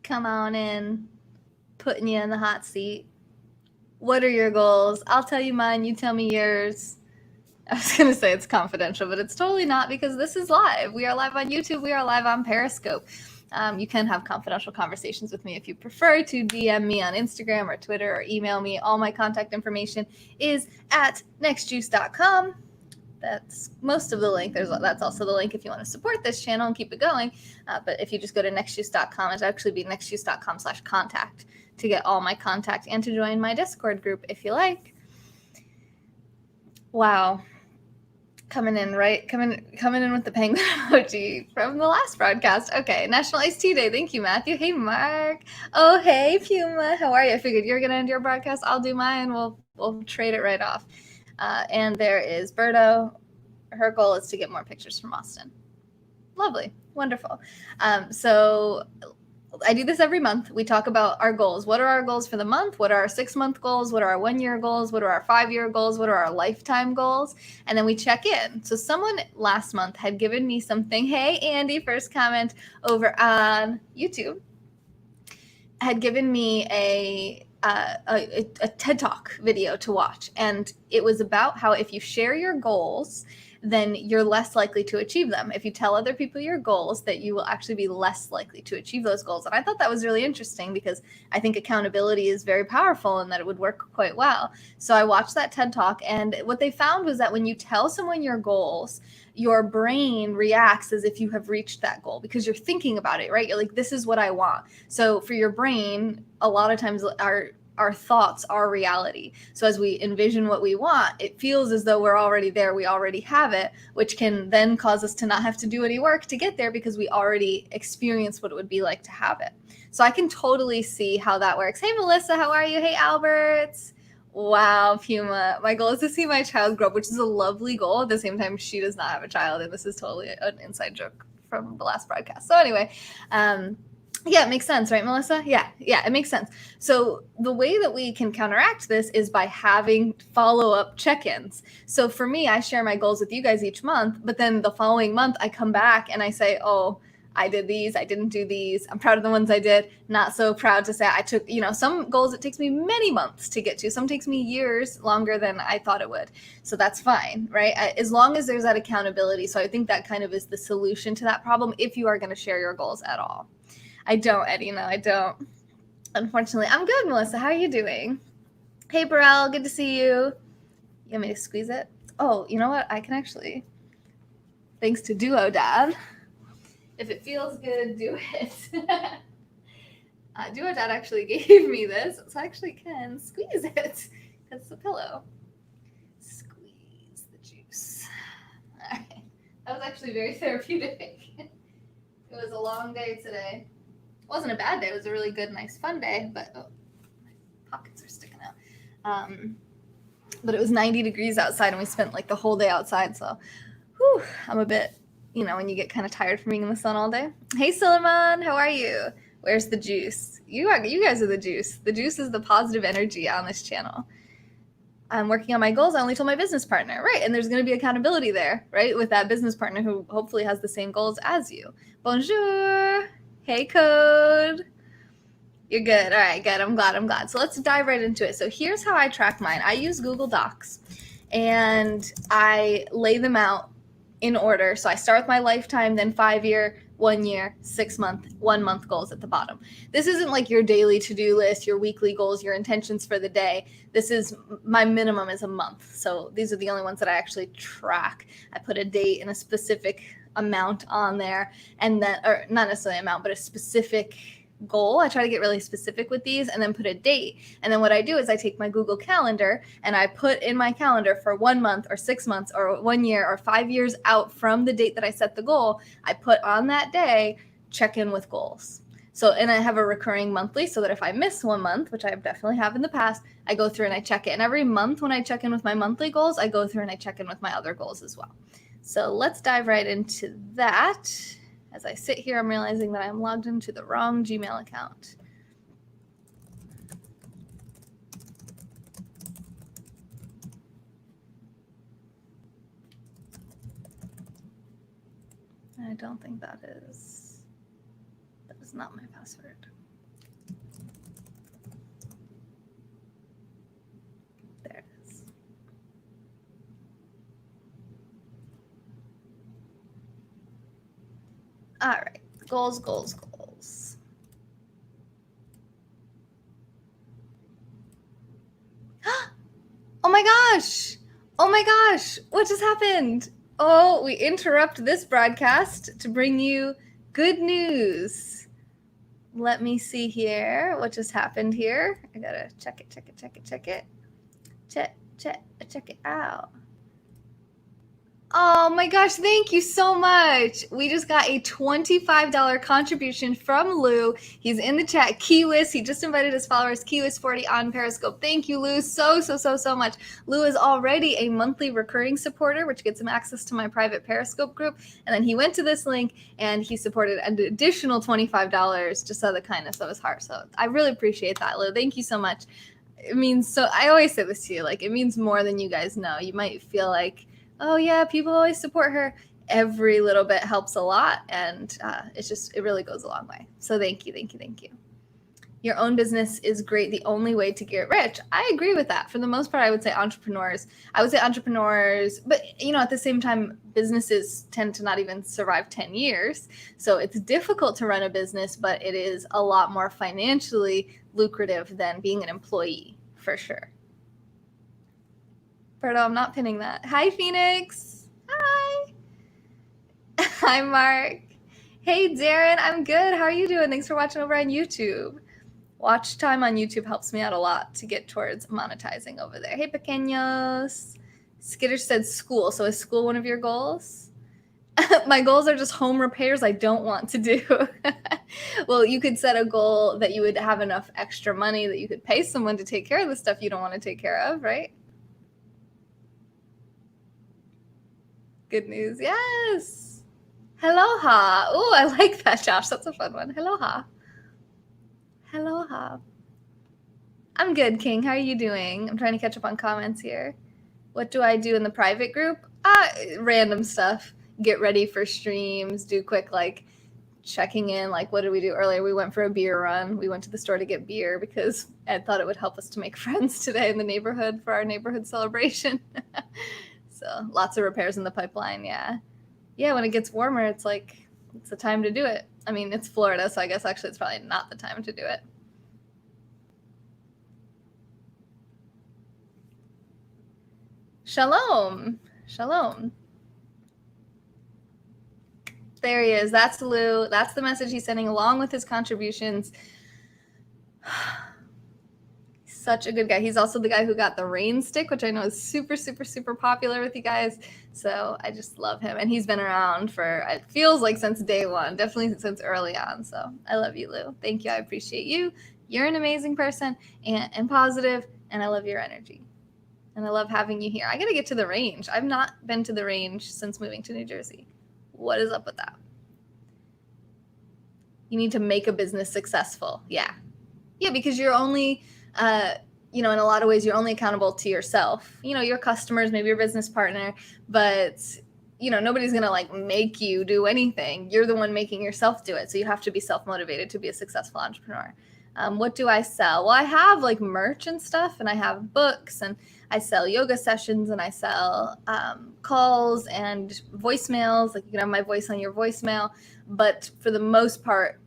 come on in, putting you in the hot seat. What are your goals? I'll tell you mine, you tell me yours. I was going to say it's confidential, but it's totally not because this is live. We are live on YouTube. We are live on Periscope. You can have confidential conversations with me if you prefer to DM me on Instagram or Twitter or email me. All my contact information is at nextjuice.com. That's most of the link. That's also the link if you want to support this channel and keep it going. But if you just go to nextjuice.com, it'd actually be nextjuice.com/contact to get all my contact and to join my Discord group if you like. Wow. Coming in with the penguin emoji from the last broadcast. Okay, National Iced Tea Day. Thank you, Matthew. Hey, Mark. Oh, hey, Puma. How are you? I figured you're gonna end your broadcast. I'll do mine. We'll trade it right off. And there is Berto. Her goal is to get more pictures from Austin. Lovely, wonderful. So I do this every month. We talk about our goals. What are our goals for the month? What are our 6-month goals? What are our 1-year goals? What are our 5-year goals? What are our lifetime goals? And then we check in. So someone last month had given me something. Hey, Andy, first comment over on YouTube, had given me a TED Talk video to watch. And it was about how if you share your goals, then you're less likely to achieve them. If you tell other people your goals, that you will actually be less likely to achieve those goals. And I thought that was really interesting because I think accountability is very powerful and that it would work quite well. So I watched that TED Talk, and what they found was that when you tell someone your goals, your brain reacts as if you have reached that goal because you're thinking about it, right? You're like, this is what I want. So for your brain, a lot of times our thoughts are reality. So as we envision what we want, it feels as though we're already there. We already have it, which can then cause us to not have to do any work to get there because we already experienced what it would be like to have it. So I can totally see how that works. Hey, Melissa, how are you? Hey, Albert. Wow, Puma. My goal is to see my child grow up, which is a lovely goal. At the same time, she does not have a child, and this is totally an inside joke from the last broadcast. So anyway, yeah, it makes sense, right, Melissa? Yeah, it makes sense. So the way that we can counteract this is by having follow-up check-ins. So for me, I share my goals with you guys each month, but then the following month I come back and I say, oh, I did these, I didn't do these. I'm proud of the ones I did. Not so proud to say I took, some goals it takes me many months to get to. Some takes me years longer than I thought it would. So that's fine, right? As long as there's that accountability. So I think that kind of is the solution to that problem if you are going to share your goals at all. I don't, Eddie. No, I don't. Unfortunately. I'm good, Melissa. How are you doing? Hey, Burrell. Good to see you. You want me to squeeze it? Oh, you know what? I can actually, thanks to Duo Dad. If it feels good, do it. Duo Dad actually gave me this, so I actually can squeeze it because it's a pillow. Squeeze the juice. All right. That was actually very therapeutic. It was a long day today. It wasn't a bad day. It was a really good, nice, fun day, but my pockets are sticking out. But it was 90 degrees outside, and we spent like the whole day outside, so I'm a bit, when you get kind of tired from being in the sun all day. Hey, Suleiman, how are you? Where's the juice? You guys are the juice. The juice is the positive energy on this channel. I'm working on my goals. I only told my business partner, right? And there's going to be accountability there, right? With that business partner who hopefully has the same goals as you. Bonjour. Hey, Code. You're good. All right, good. I'm glad. So let's dive right into it. So here's how I track mine. I use Google Docs, and I lay them out in order. So I start with my lifetime, then 5-year, 1-year, 6-month, 1-month goals at the bottom. This isn't like your daily to-do list, your weekly goals, your intentions for the day. This is my minimum is a month. So these are the only ones that I actually track. I put a date and a specific amount on there, and then, or not necessarily amount, but a specific goal. I try to get really specific with these and then put a date. And then what I do is I take my Google Calendar and I put in my calendar for 1 month or 6 months or 1 year or 5 years out from the date that I set the goal. I put on that day, check in with goals. So, and I have a recurring monthly so that if I miss 1 month, which I definitely have in the past, I go through and I check it. And every month when I check in with my monthly goals, I go through and I check in with my other goals as well. So let's dive right into that. As I sit here, I'm realizing that I'm logged into the wrong Gmail account. I don't think that is not my password. All right. Goals, goals, goals. Oh my gosh. Oh my gosh. What just happened? Oh, we interrupt this broadcast to bring you good news. Let me see here. What just happened here? I gotta check it. Check it out. Oh my gosh, thank you so much. We just got a $25 contribution from Lou. He's in the chat. Kiwis, he just invited his followers, Kiwis40 on Periscope. Thank you, Lou, so much. Lou is already a monthly recurring supporter, which gets him access to my private Periscope group. And then he went to this link and he supported an additional $25 just out of the kindness of his heart. So I really appreciate that, Lou. Thank you so much. It means so, I always say this to you, like, it means more than you guys know. You might feel like, oh yeah, people always support her. Every little bit helps a lot, and it really goes a long way. So thank you. Your own business is great. The only way to get rich. I agree with that. For the most part, I would say entrepreneurs, but at the same time, businesses tend to not even survive 10 years. So it's difficult to run a business, but it is a lot more financially lucrative than being an employee, for sure. Berto, I'm not pinning that. Hi, Phoenix. Hi. Hi, Mark. Hey, Darren. I'm good. How are you doing? Thanks for watching over on YouTube. Watch time on YouTube helps me out a lot to get towards monetizing over there. Hey, pequeños. Skittish said school. So is school one of your goals? My goals are just home repairs I don't want to do. Well, you could set a goal that you would have enough extra money that you could pay someone to take care of the stuff you don't want to take care of, right? Good news. Yes. Aloha. Oh, I like that, Josh. That's a fun one. Aloha. I'm good, King. How are you doing? I'm trying to catch up on comments here. What do I do in the private group? Random stuff. Get ready for streams. Do quick, checking in. What did we do earlier? We went for a beer run. We went to the store to get beer because Ed thought it would help us to make friends today in the neighborhood for our neighborhood celebration. So lots of repairs in the pipeline. Yeah, when it gets warmer, it's the time to do it. I mean, it's Florida, so I guess actually it's probably not the time to do it. Shalom. There he is. That's Lou. That's the message he's sending along with his contributions. Such a good guy. He's also the guy who got the rain stick, which I know is super popular with you guys. So I just love him. And he's been around for, it feels like since day one, definitely since early on. So I love you, Lou. Thank you. I appreciate you. You're an amazing person and positive, and I love your energy. And I love having you here. I got to get to the range. I've not been to the range since moving to New Jersey. What is up with that? You need to make a business successful. Yeah, because you're only, in a lot of ways, you're only accountable to yourself. Your customers, maybe your business partner, but, nobody's going to make you do anything. You're the one making yourself do it. So you have to be self-motivated to be a successful entrepreneur. What do I sell? Well, I have merch and stuff, and I have books, and I sell yoga sessions, and I sell calls and voicemails. You can have my voice on your voicemail. But for the most part,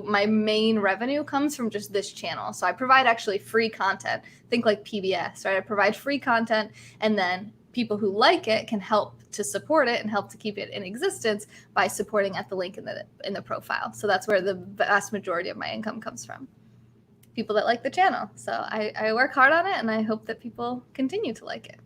my main revenue comes from just this channel. So I provide actually free content. Think like PBS, right? I provide free content, and then people who like it can help to support it and help to keep it in existence by supporting at the link in the profile. So that's where the vast majority of my income comes from. People that like the channel. So I work hard on it, and I hope that people continue to like it.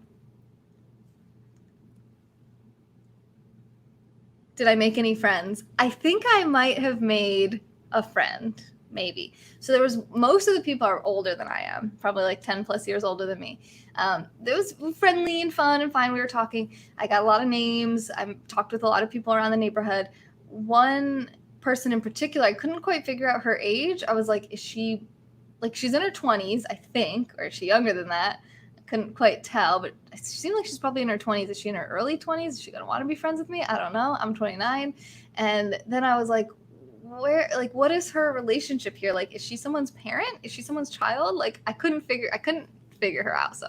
Did I make any friends? I think I might have made a friend, maybe. So most of the people are older than I am, probably 10 plus years older than me. It was friendly and fun and fine. We were talking. I got a lot of names. I talked with a lot of people around the neighborhood. One person in particular, I couldn't quite figure out her age. I was like, is she she's in her 20s, I think, or is she younger than that? I couldn't quite tell, but she seemed like she's probably in her 20s. Is she in her early 20s? Is she going to want to be friends with me? I don't know. I'm 29. And then I was like, what is her relationship here? Is she someone's parent? Is she someone's child? I couldn't figure her out. So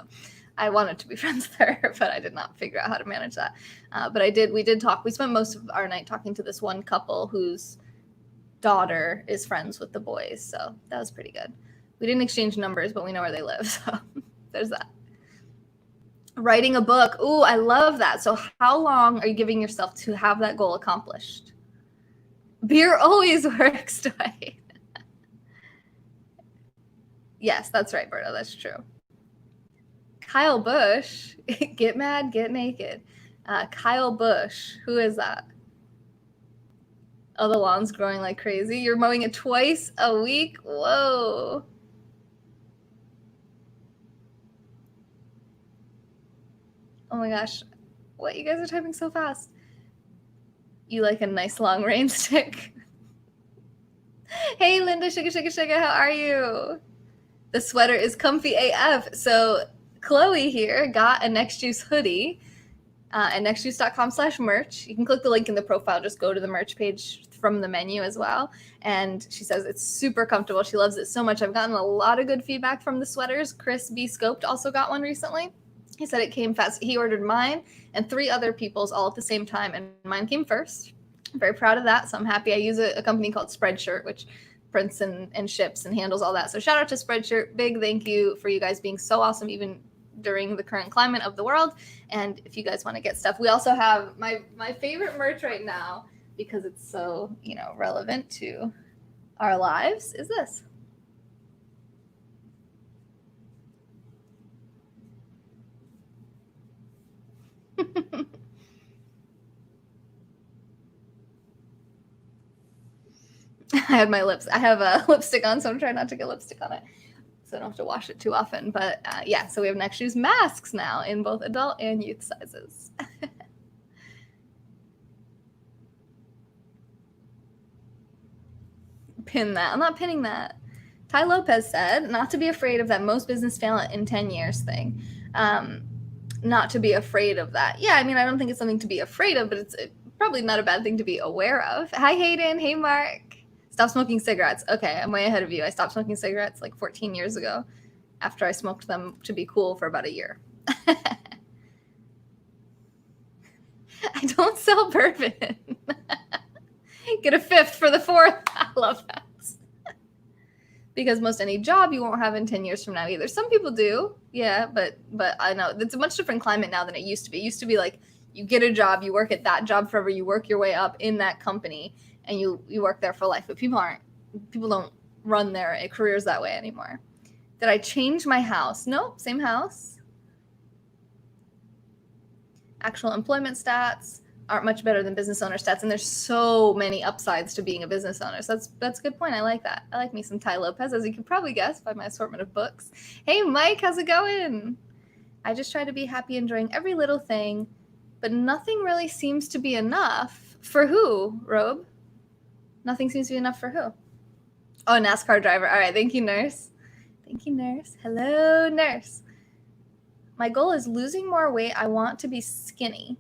I wanted to be friends with her, but I did not figure out how to manage that. But we did talk. We spent most of our night talking to this one couple whose daughter is friends with the boys. So that was pretty good. We didn't exchange numbers, but we know where they live. So there's that. Writing a book. Ooh, I love that. So how long are you giving yourself to have that goal accomplished? Beer always works, Dwight. Yes, that's right, Berto. That's true. Kyle Bush. Get mad, get naked. Kyle Bush. Who is that? Oh, the lawn's growing like crazy. You're mowing it twice a week? Whoa. Oh my gosh. What? You guys are typing so fast. You like a nice long rain stick? Hey, Linda, sugar, how are you? The sweater is comfy AF. So Chloe here got a Next Juice hoodie at nextjuice.com/merch. You can click the link in the profile. Just go to the merch page from the menu as well. And she says it's super comfortable. She loves it so much. I've gotten a lot of good feedback from the sweaters. Chris B. Scoped also got one recently. He said it came fast. He ordered mine and 3 other people's all at the same time, and mine came first. I'm very proud of that. So I'm happy. I use a company called Spreadshirt, which prints and ships and handles all that. So shout out to Spreadshirt. Big thank you for you guys being so awesome, even during the current climate of the world. And if you guys want to get stuff, we also have my favorite merch right now, because it's so, relevant to our lives, is this. I have a lipstick on, so I'm trying not to get lipstick on it, so I don't have to wash it too often. But yeah, so we have Next Shoes masks now in both adult and youth sizes. Pin that. I'm not pinning that. Ty Lopez said, not to be afraid of that most business fail in 10 years thing. Not to be afraid of that. Yeah, I mean, I don't think it's something to be afraid of, but it's probably not a bad thing to be aware of. Hi, Hayden. Hey, Mark. Stop smoking cigarettes. Okay, I'm way ahead of you. I stopped smoking cigarettes like 14 years ago after I smoked them to be cool for about a year. I don't sell bourbon. Get a 5th for the 4th. I love that. Because most any job you won't have in 10 years from now either. Some people do, yeah, but I know it's a much different climate now than it used to be. It used to be like you get a job, you work at that job forever, you work your way up in that company, and you work there for life. But people don't run their careers that way anymore. Did I change my house? Nope, same house. Actual employment stats aren't much better than business owner stats, and there's so many upsides to being a business owner. So that's a good point. I like that. I like me some Ty Lopez, as you can probably guess by my assortment of books. Hey, Mike, how's it going? I just try to be happy, enjoying every little thing, but nothing really seems to be enough. For who, Robe? Nothing seems to be enough for who? Oh, NASCAR driver. All right, thank you, nurse. Thank you, nurse. Hello, nurse. My goal is losing more weight. I want to be skinny.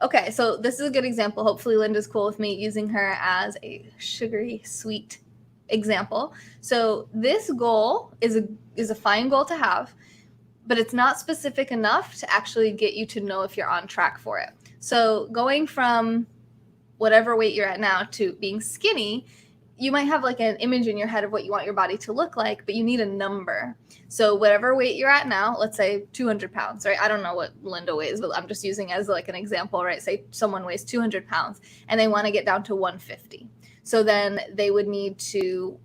Okay, so this is a good example. Hopefully Linda's cool with me using her as a sugary, sweet example. So this goal is a fine goal to have, but it's not specific enough to actually get you to know if you're on track for it. So going from whatever weight you're at now to being skinny, you might have like an image in your head of what you want your body to look like, but you need a number. So whatever weight you're at now, let's say 200 pounds, right? I don't know what Linda weighs, but I'm just using as like an example, right? Say someone weighs 200 pounds and they want to get down to 150. So then they would need to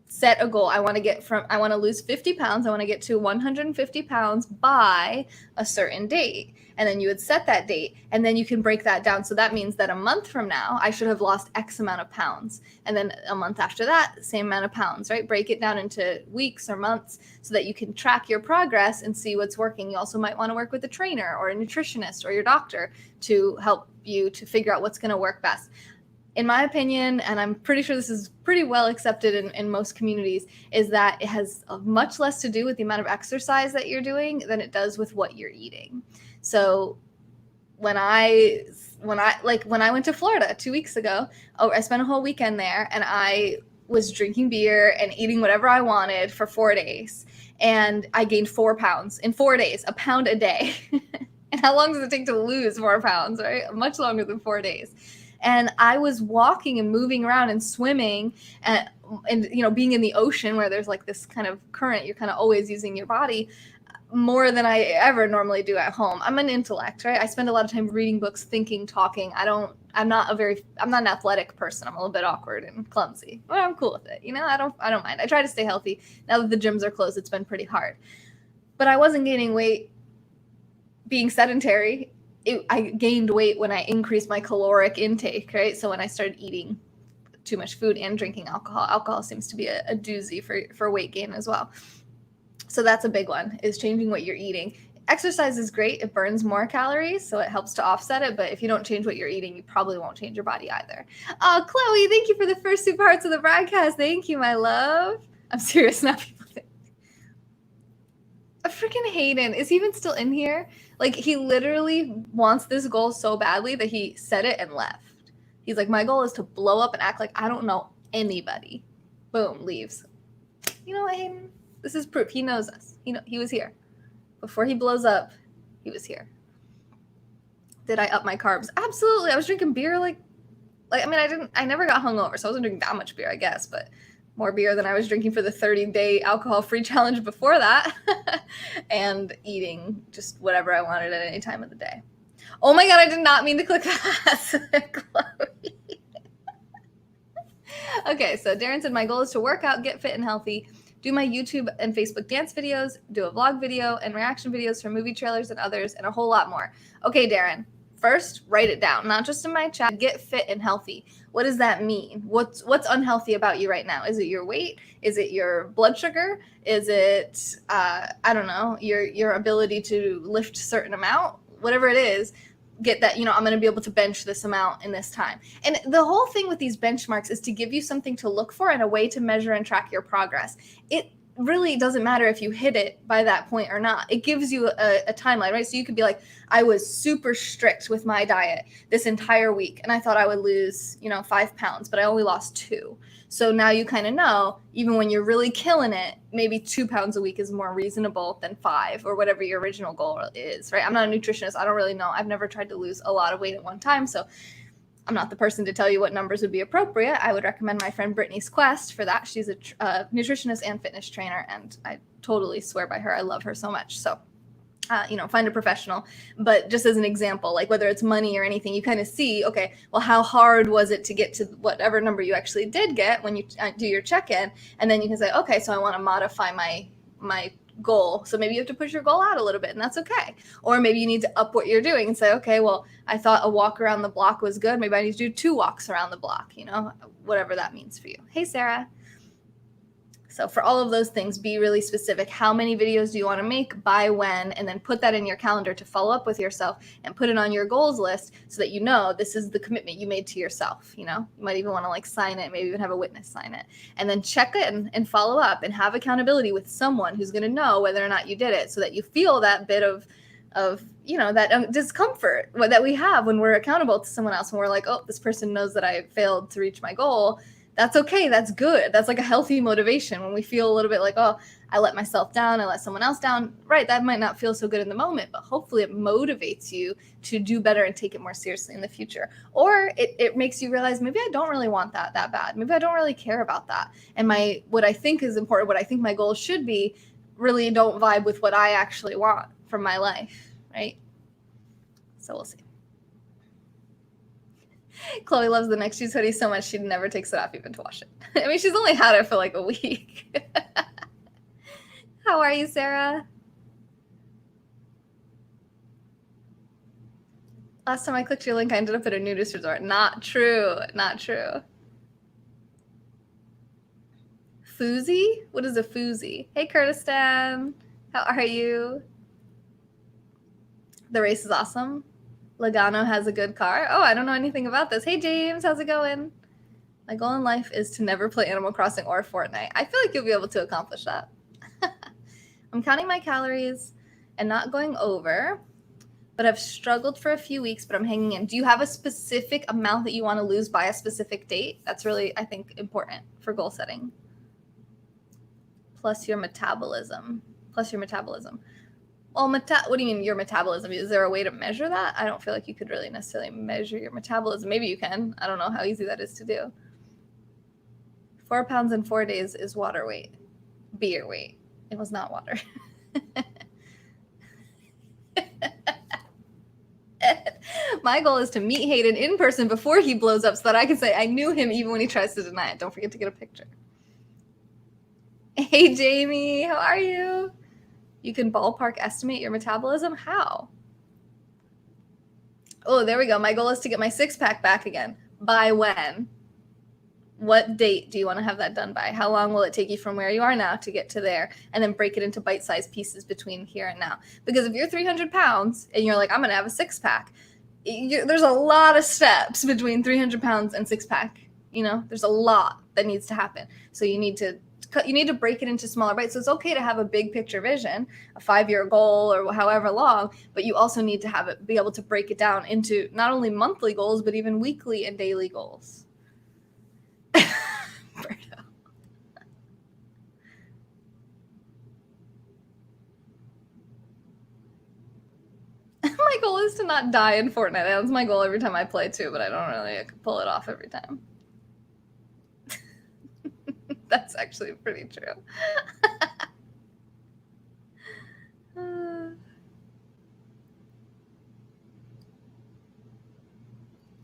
set a goal. I want to lose 50 pounds. I want to get to 150 pounds by a certain date. And then you would set that date, and then you can break that down. So that means that a month from now, I should have lost X amount of pounds. And then a month after that, same amount of pounds, right? Break it down into weeks or months so that you can track your progress and see what's working. You also might want to work with a trainer or a nutritionist or your doctor to help you to figure out what's going to work best. In my opinion, and I'm pretty sure this is pretty well accepted in most communities, is that it has much less to do with the amount of exercise that you're doing than it does with what you're eating. So when I went to Florida 2 weeks ago, I spent a whole weekend there, and I was drinking beer and eating whatever I wanted for 4 days. and I gained 4 pounds in 4 days, a pound a day. And how long does it take to lose 4 pounds, right? Much longer than 4 days. And I was walking and moving around and swimming and being in the ocean where there's like this kind of current, you're kind of always using your body more than I ever normally do at home. I'm an intellect, right? I spend a lot of time reading books, thinking, talking. I'm not an athletic person. I'm a little bit awkward and clumsy, but I'm cool with it. I don't mind. I try to stay healthy. Now that the gyms are closed, it's been pretty hard, but I wasn't gaining weight being sedentary. I gained weight when I increased my caloric intake, right? So when I started eating too much food and drinking alcohol seems to be a doozy for weight gain as well. So that's a big one, is changing what you're eating. Exercise is great. It burns more calories, so it helps to offset it. But if you don't change what you're eating, you probably won't change your body either. Oh, Chloe, thank you for the first 2 parts of the broadcast. Thank you, my love. I'm serious now, people think. Freaking Hayden, is he even still in here? Like, he literally wants this goal so badly that he said it and left. He's like, my goal is to blow up and act like I don't know anybody. Boom, leaves. You know what, Hayden? This is proof. He knows us. He was here. Before he blows up, he was here. Did I up my carbs? Absolutely. I was drinking beer I never got hungover, so I wasn't drinking that much beer, I guess, but more beer than I was drinking for the 30-day alcohol-free challenge before that. And eating just whatever I wanted at any time of the day. Oh my God, I did not mean to click that, Chloe. Okay, so Darren said, my goal is to work out, get fit and healthy, do my YouTube and Facebook dance videos, do a vlog video and reaction videos for movie trailers and others, and a whole lot more. Okay, Darren, first, write it down, not just in my chat. Get fit and healthy. What does that mean? What's unhealthy about you right now? Is it your weight? Is it your blood sugar? Is it, I don't know, your ability to lift a certain amount? Whatever it is, get that, I'm going to be able to bench this amount in this time. And the whole thing with these benchmarks is to give you something to look for and a way to measure and track your progress. It really doesn't matter if you hit it by that point or not. It gives you a timeline, right? So you could be like, I was super strict with my diet this entire week, and I thought I would lose, 5 pounds, but I only lost 2. So now you kind of know, even when you're really killing it, maybe 2 pounds a week is more reasonable than 5 or whatever your original goal is, right? I'm not a nutritionist. I don't really know. I've never tried to lose a lot of weight at one time. So I'm not the person to tell you what numbers would be appropriate. I would recommend my friend Brittany's Quest for that. She's a nutritionist and fitness trainer, and I totally swear by her. I love her so much. So find a professional. But just as an example, like whether it's money or anything, you kind of see, okay, well, how hard was it to get to whatever number you actually did get when you do your check-in? And then you can say, okay, so I want to modify my goal. So maybe you have to push your goal out a little bit, and that's okay. Or maybe you need to up what you're doing and say, okay, well, I thought a walk around the block was good. Maybe I need to do 2 walks around the block, whatever that means for you. Hey, Sarah. So for all of those things, be really specific. How many videos do you want to make, by when, and then put that in your calendar to follow up with yourself and put it on your goals list so that this is the commitment you made to yourself. You might even want to sign it, maybe even have a witness sign it, and then check it and follow up and have accountability with someone who's going to know whether or not you did it, so that you feel that bit of that discomfort that we have when we're accountable to someone else, when we're like, oh, this person knows that I failed to reach my goal. That's okay. That's good. That's like a healthy motivation when we feel a little bit like, oh, I let myself down. I let someone else down. Right. That might not feel so good in the moment, but hopefully it motivates you to do better and take it more seriously in the future. Or it makes you realize, maybe I don't really want that bad. Maybe I don't really care about that. And what I think is important, what I think my goals should be, really don't vibe with what I actually want from my life. Right. So we'll see. Chloe loves the Next Shoes hoodie so much she never takes it off even to wash it. I mean, she's only had it for like a week. How are you, Sarah? Last time I clicked your link, I ended up at a nudist resort. Not true. Not true. Foozy? What is a foozy? Hey, Kurdistan. How are you? The race is awesome. Logano has a good car. Oh, I don't know anything about this. Hey, James, how's it going? My goal in life is to never play Animal Crossing or Fortnite. I feel like you'll be able to accomplish that. I'm counting my calories and not going over, but I've struggled for a few weeks, but I'm hanging in. Do you have a specific amount that you want to lose by a specific date? That's really, I think, important for goal setting. Plus your metabolism. plus your metabolism. Well, what do you mean your metabolism? Is there a way to measure that? I don't feel like you could really necessarily measure your metabolism. Maybe you can. I don't know how easy that is to do. 4 pounds in 4 days is water weight. Beer weight. It was not water. My goal is to meet Hayden in person before he blows up so that I can say I knew him even when he tries to deny it. Don't forget to get a picture. Hey, Jamie, how are you? You can ballpark estimate your metabolism? How? Oh, there we go. My goal is to get my 6-pack back again. By when? What date do you want to have that done by? How long will it take you from where you are now to get to there? And then break it into bite-sized pieces between here and now. Because if you're 300 pounds and you're like, I'm going to have a 6-pack, there's a lot of steps between 300 pounds and 6-pack. You know, there's a lot that needs to happen. So you need to break it into smaller bites. So it's okay to have a big picture vision, a 5-year goal or however long, but you also need to be able to break it down into not only monthly goals, but even weekly and daily goals. My goal is to not die in Fortnite. That's my goal every time I play too, but I don't really pull it off every time. That's actually pretty true.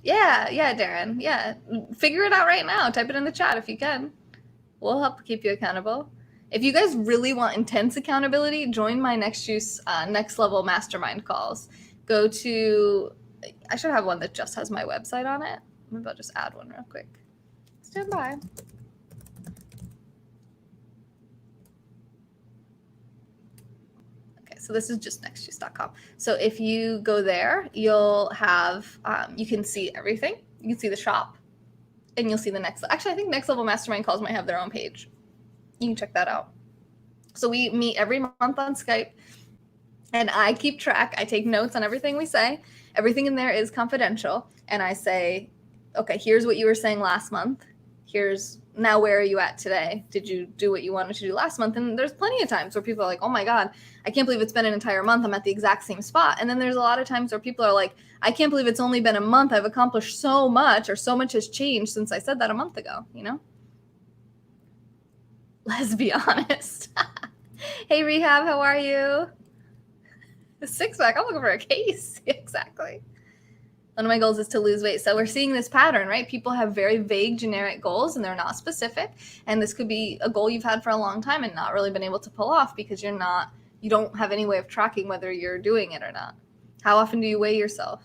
Yeah, Darren. Yeah, figure it out right now. Type it in the chat if you can. We'll help keep you accountable. If you guys really want intense accountability, join my Next level mastermind calls. Go to, I should have one that just has my website on it. Maybe I'll just add one real quick. Stand by. So this is just nextjuice.com. So if you go there, you'll have, you can see everything. You can see the shop and you'll see the actually, I think Next Level Mastermind Calls might have their own page. You can check that out. So we meet every month on Skype and I keep track. I take notes on everything we say. Everything in there is confidential. And I say, okay, here's what you were saying last month. Now where are you at today? Did you do what you wanted to do last month? And there's plenty of times where people are like, oh my God, I can't believe it's been an entire month. I'm at the exact same spot. And then there's a lot of times where people are like, I can't believe it's only been a month. I've accomplished so much, or so much has changed since I said that a month ago, you know? Let's be honest. Hey, Rehab, how are you? The 6-pack, I'm looking for a case. Exactly. One of my goals is to lose weight. So we're seeing this pattern, right? People have very vague generic goals and they're not specific. And this could be a goal you've had for a long time and not really been able to pull off because you don't have any way of tracking whether you're doing it or not. How often do you weigh yourself?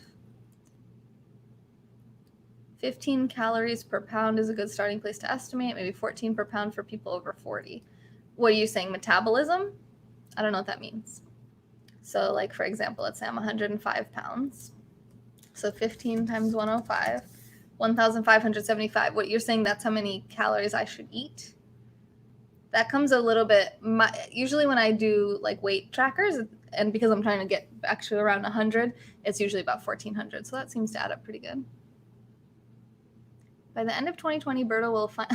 15 calories per pound is a good starting place to estimate. Maybe 14 per pound for people over 40. What are you saying? Metabolism? I don't know what that means. So like, for example, let's say I'm 105 pounds. So 15 times 105, 1,575. What you're saying, that's how many calories I should eat? That comes a little bit, usually when I do like weight trackers, and because I'm trying to get actually around 100, it's usually about 1,400. So that seems to add up pretty good. By the end of 2020, Berto will find...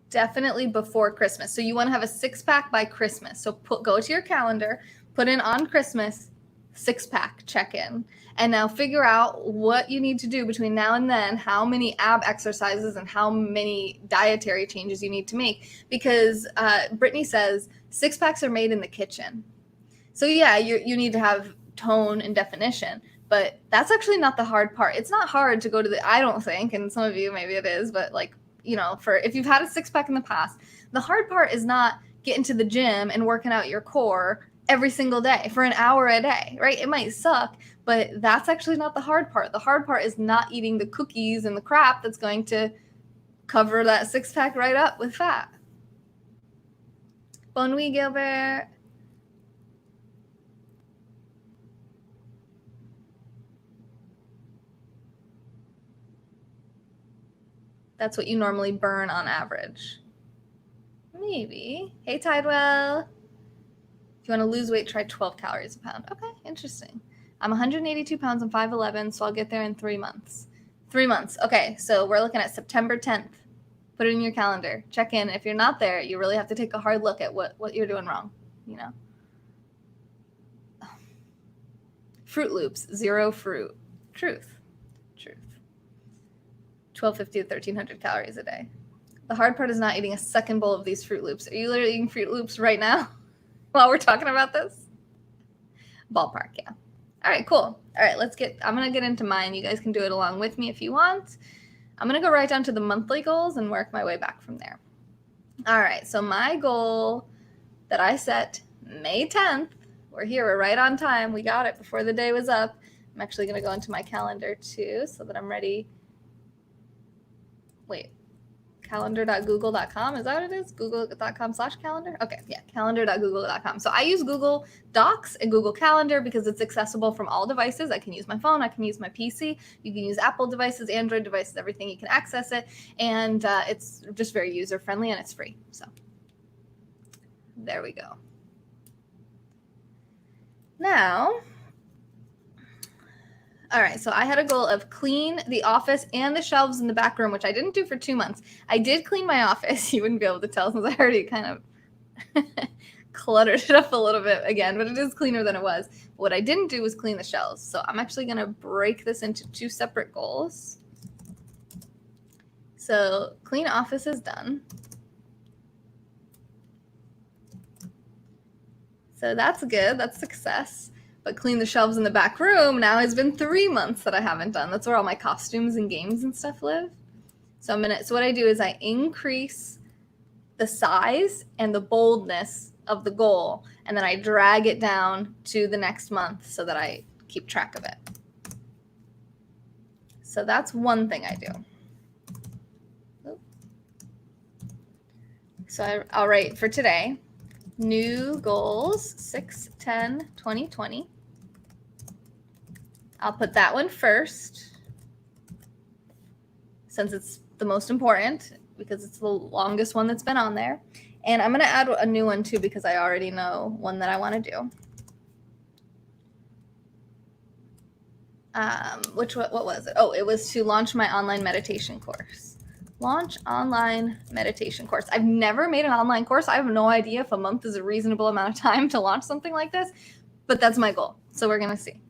Definitely before Christmas. So you want to have a 6-pack by Christmas. So go to your calendar, put in on Christmas, 6-pack check-in, and now figure out what you need to do between now and then, how many ab exercises and how many dietary changes you need to make, because Brittany says 6-packs are made in the kitchen. So yeah, you need to have tone and definition, but that's actually not the hard part. It's not hard to go to I don't think, and some of you maybe it is, but like, you know, if you've had a 6-pack in the past, the hard part is not getting to the gym and working out your core every single day for an hour a day, right? It might suck, but that's actually not the hard part. The hard part is not eating the cookies and the crap that's going to cover that 6-pack right up with fat. Bon nuit, Gilbert. That's what you normally burn on average. Maybe. Hey, Tidewell. If you want to lose weight, try 12 calories a pound. Okay, interesting. I'm 182 pounds and 5'11", so I'll get there in 3 months. 3 months. Okay, so we're looking at September 10th. Put it in your calendar. Check in. If you're not there, you really have to take a hard look at what you're doing wrong, you know? Fruit Loops, 0 fruit. Truth. 1250 to 1300 calories a day. The hard part is not eating a second bowl of these Fruit Loops. Are you literally eating Fruit Loops right now while we're talking about this? Ballpark, yeah. All right, cool. All right, I'm going to get into mine. You guys can do it along with me if you want. I'm going to go right down to the monthly goals and work my way back from there. All right, so my goal that I set May 10th, we're right on time. We got it before the day was up. I'm actually going to go into my calendar too so that I'm ready. Wait, calendar.google.com, is that what it is? Google.com/calendar? Okay, yeah, calendar.google.com. So I use Google Docs and Google Calendar because it's accessible from all devices. I can use my phone, I can use my PC, you can use Apple devices, Android devices, everything, you can access it. And it's just very user-friendly and it's free. So there we go. Now, all right, so I had a goal of clean the office and the shelves in the back room, which I didn't do for 2 months. I did clean my office. You wouldn't be able to tell since I already kind of cluttered it up a little bit again, but it is cleaner than it was. But what I didn't do was clean the shelves. So I'm actually going to break this into 2 separate goals. So clean office is done. So that's good. That's success. But clean the shelves in the back room now has been 3 months that I haven't done. That's where all my costumes and games and stuff live. So what I do is I increase the size and the boldness of the goal, and then I drag it down to the next month so that I keep track of it. So that's one thing I do. So I'll write for today, new goals, 6/10/2020. I'll put that one first since it's the most important because it's the longest one that's been on there. And I'm going to add a new one too because I already know one that I want to do. What was it? Oh, it was to launch my online meditation course. Launch online meditation course. I've never made an online course. I have no idea if a month is a reasonable amount of time to launch something like this, but that's my goal. So we're going to see.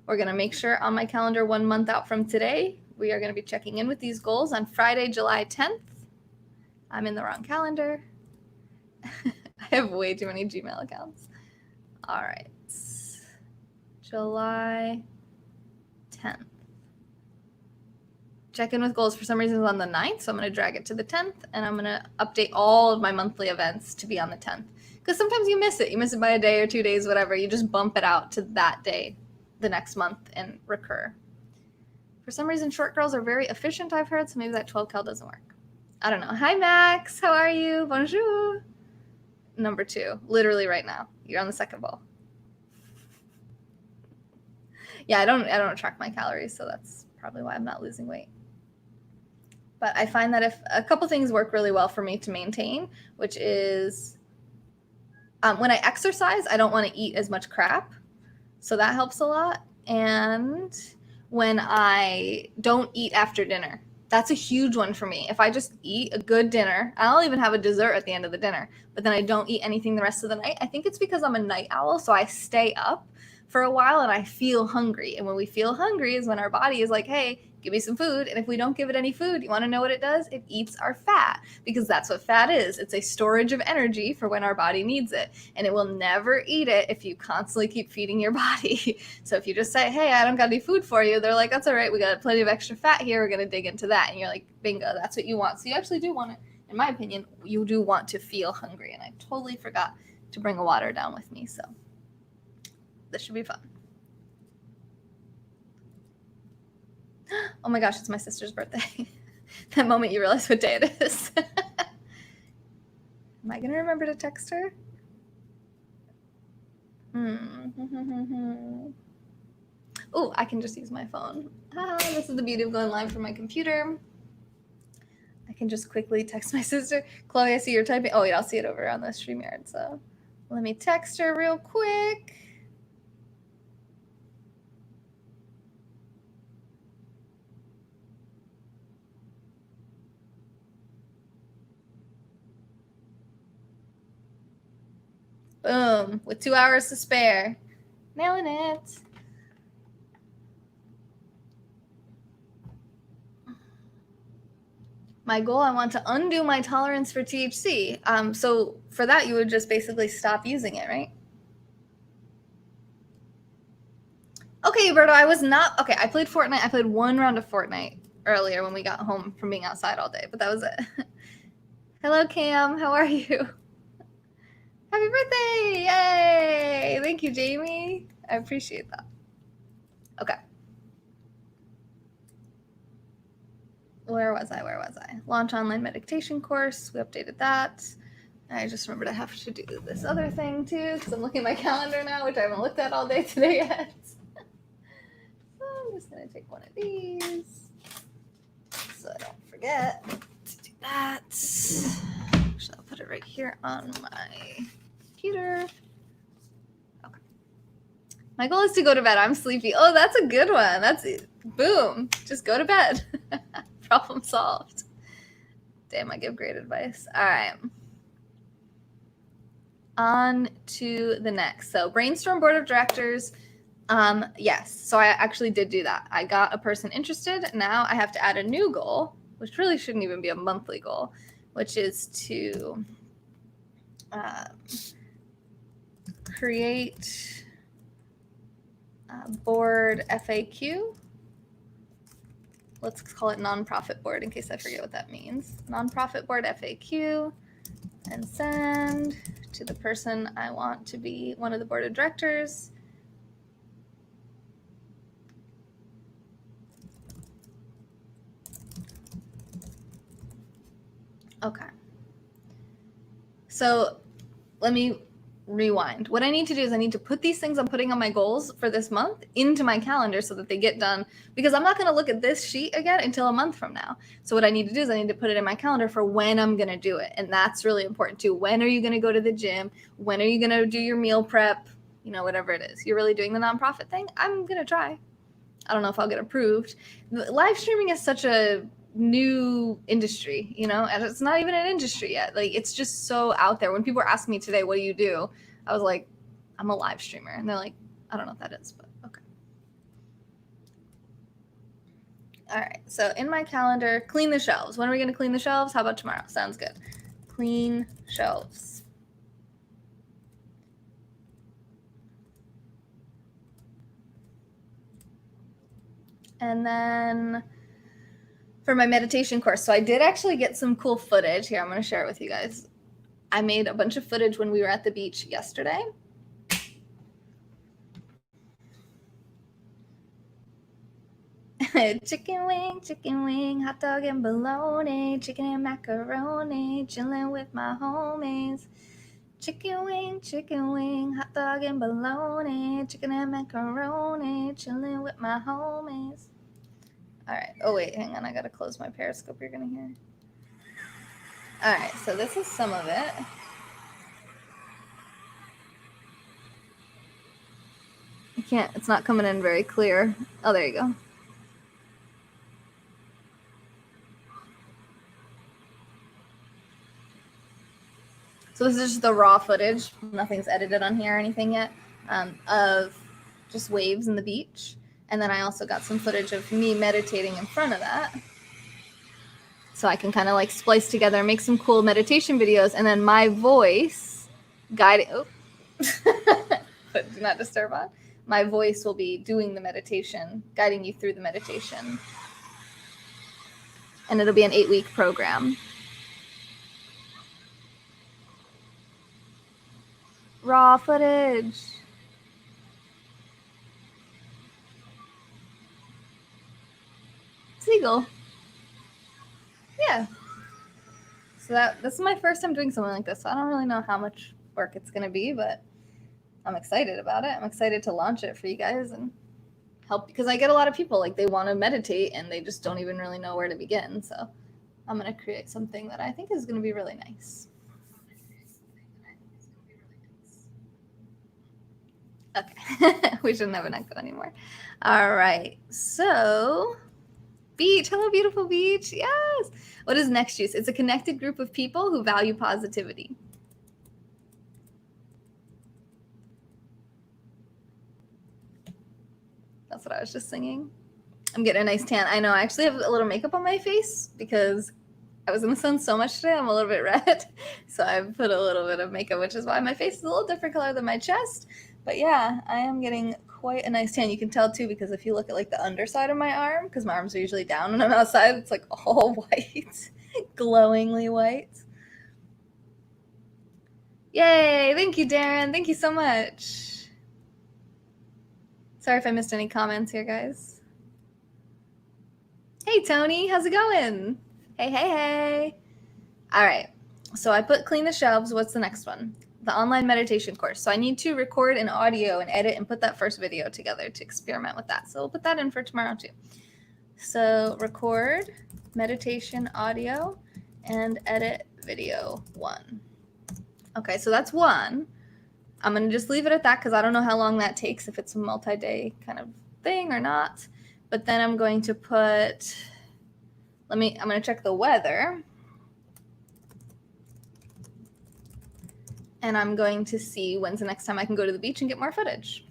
We're going to make sure on my calendar 1 month out from today, we are going to be checking in with these goals on Friday, July 10th. I'm in the wrong calendar. I have way too many Gmail accounts. All right. July 10th. Check in with goals for some reason is on the 9th, so I'm going to drag it to the 10th, and I'm going to update all of my monthly events to be on the 10th. Because sometimes you miss it. You miss it by a day or 2 days, whatever. You just bump it out to that day the next month and recur. For some reason, short girls are very efficient, I've heard, so maybe that 12 cal doesn't work. I don't know. Hi, Max. How are you? Bonjour. Number 2, literally right now. You're on the second ball. Yeah, I don't track my calories, so that's probably why I'm not losing weight. But I find that if a couple things work really well for me to maintain, which is when I exercise, I don't want to eat as much crap. So that helps a lot. And when I don't eat after dinner, that's a huge one for me. If I just eat a good dinner, I'll even have a dessert at the end of the dinner, but then I don't eat anything the rest of the night. I think it's because I'm a night owl, so I stay up for a while and I feel hungry. And when we feel hungry is when our body is like, hey, give me some food. And if we don't give it any food, you want to know what it does? It eats our fat, because that's what fat is. It's a storage of energy for when our body needs it. And it will never eat it if you constantly keep feeding your body. So if you just say, hey, I don't got any food for you, they're like, that's all right. We got plenty of extra fat here. We're going to dig into that. And you're like, bingo, that's what you want. So you actually do want to, in my opinion, you do want to feel hungry. And I totally forgot to bring a water down with me. So this should be fun. Oh my gosh, it's my sister's birthday. That moment you realize what day it is. Am I going to remember to text her? Oh, I can just use my phone. This is the beauty of going live from my computer. I can just quickly text my sister. Chloe, I see you're typing. Oh, wait, I'll see it over on the StreamYard. So let me text her real quick. Boom. With 2 hours to spare. Nailing it. My goal, I want to undo my tolerance for THC. So for that, you would just basically stop using it, right? Okay, Berto, I was not... Okay, I played Fortnite. I played 1 round of Fortnite earlier when we got home from being outside all day, but that was it. Hello, Cam. How are you? Happy birthday! Yay! Thank you, Jamie. I appreciate that. Okay. Where was I? Launch online meditation course. We updated that. I just remembered I have to do this other thing too, because I'm looking at my calendar now, which I haven't looked at all day today yet. So I'm just going to take one of these so I don't forget to do that. So I'll put it right here on my computer. Okay. My goal is to go to bed. I'm sleepy. Oh, that's a good one. That's it. Boom. Just go to bed. Problem solved. Damn, I give great advice. All right. On to the next. So brainstorm board of directors. Yes, so I actually did do that. I got a person interested. Now I have to add a new goal, which really shouldn't even be a monthly goal, which is to create a board FAQ. Let's call it nonprofit board in case I forget what that means. Nonprofit board FAQ, and send to the person I want to be one of the board of directors. Okay. So let me rewind. What I need to do is I need to put these things I'm putting on my goals for this month into my calendar so that they get done, because I'm not going to look at this sheet again until a month from now. So what I need to do is I need to put it in my calendar for when I'm going to do it. And that's really important too. When are you going to go to the gym? When are you going to do your meal prep? You know, whatever it is. You're really doing the nonprofit thing? I'm going to try. I don't know if I'll get approved. Live streaming is such a new industry, you know, and it's not even an industry yet. Like, it's just so out there. When people were asking me today, what do you do? I was like, I'm a live streamer. And they're like, I don't know what that is, but okay. All right. So in my calendar, clean the shelves. When are we going to clean the shelves? How about tomorrow? Sounds good. Clean shelves. And then for my meditation course, so I did actually get some cool footage here. I'm going to share it with you guys. I made a bunch of footage when we were at the beach yesterday. Chicken wing, hot dog and bologna, chicken and macaroni, chilling with my homies. Chicken wing, hot dog and bologna, chicken and macaroni, chilling with my homies. All right. Oh, wait, hang on. I got to close my Periscope. You're going to hear. All right. So this is some of it. I can't. It's not coming in very clear. Oh, there you go. So this is just the raw footage. Nothing's edited on here or anything yet, of just waves in the beach. And then I also got some footage of me meditating in front of that. So I can kind of like splice together, make some cool meditation videos, and then my voice guiding, but do not disturb on. My voice will be doing the meditation, guiding you through the meditation. And it'll be an 8-week program. Raw footage. Seagull. Yeah. So this is my first time doing something like this. So I don't really know how much work it's going to be, but I'm excited about it. I'm excited to launch it for you guys and help, because I get a lot of people, like, they want to meditate and they just don't even really know where to begin. So I'm going to create something that I think is going to be really nice. Okay. We shouldn't have an echo anymore. All right. So beach. Hello, beautiful beach. Yes. What is Next Juice? It's a connected group of people who value positivity. That's what I was just singing. I'm getting a nice tan. I know. I actually have a little makeup on my face because I was in the sun so much today. I'm a little bit red. So I put a little bit of makeup, which is why my face is a little different color than my chest. But yeah, I am getting quite a nice tan. You can tell too because if you look at like the underside of my arm, because my arms are usually down when I'm outside, it's like all white, glowingly white. Yay! Thank you, Darren. Thank you so much. Sorry if I missed any comments here, guys. Hey, Tony. How's it going? Hey. All right. So I put clean the shelves. What's the next one? The online meditation course. So I need to record an audio and edit and put that first video together to experiment with that. So we'll put that in for tomorrow too. So record meditation audio and edit video 1. Okay, so that's 1. I'm going to just leave it at that because I don't know how long that takes, if it's a multi-day kind of thing or not. But then I'm going to put, I'm going to check the weather. And I'm going to see when's the next time I can go to the beach and get more footage.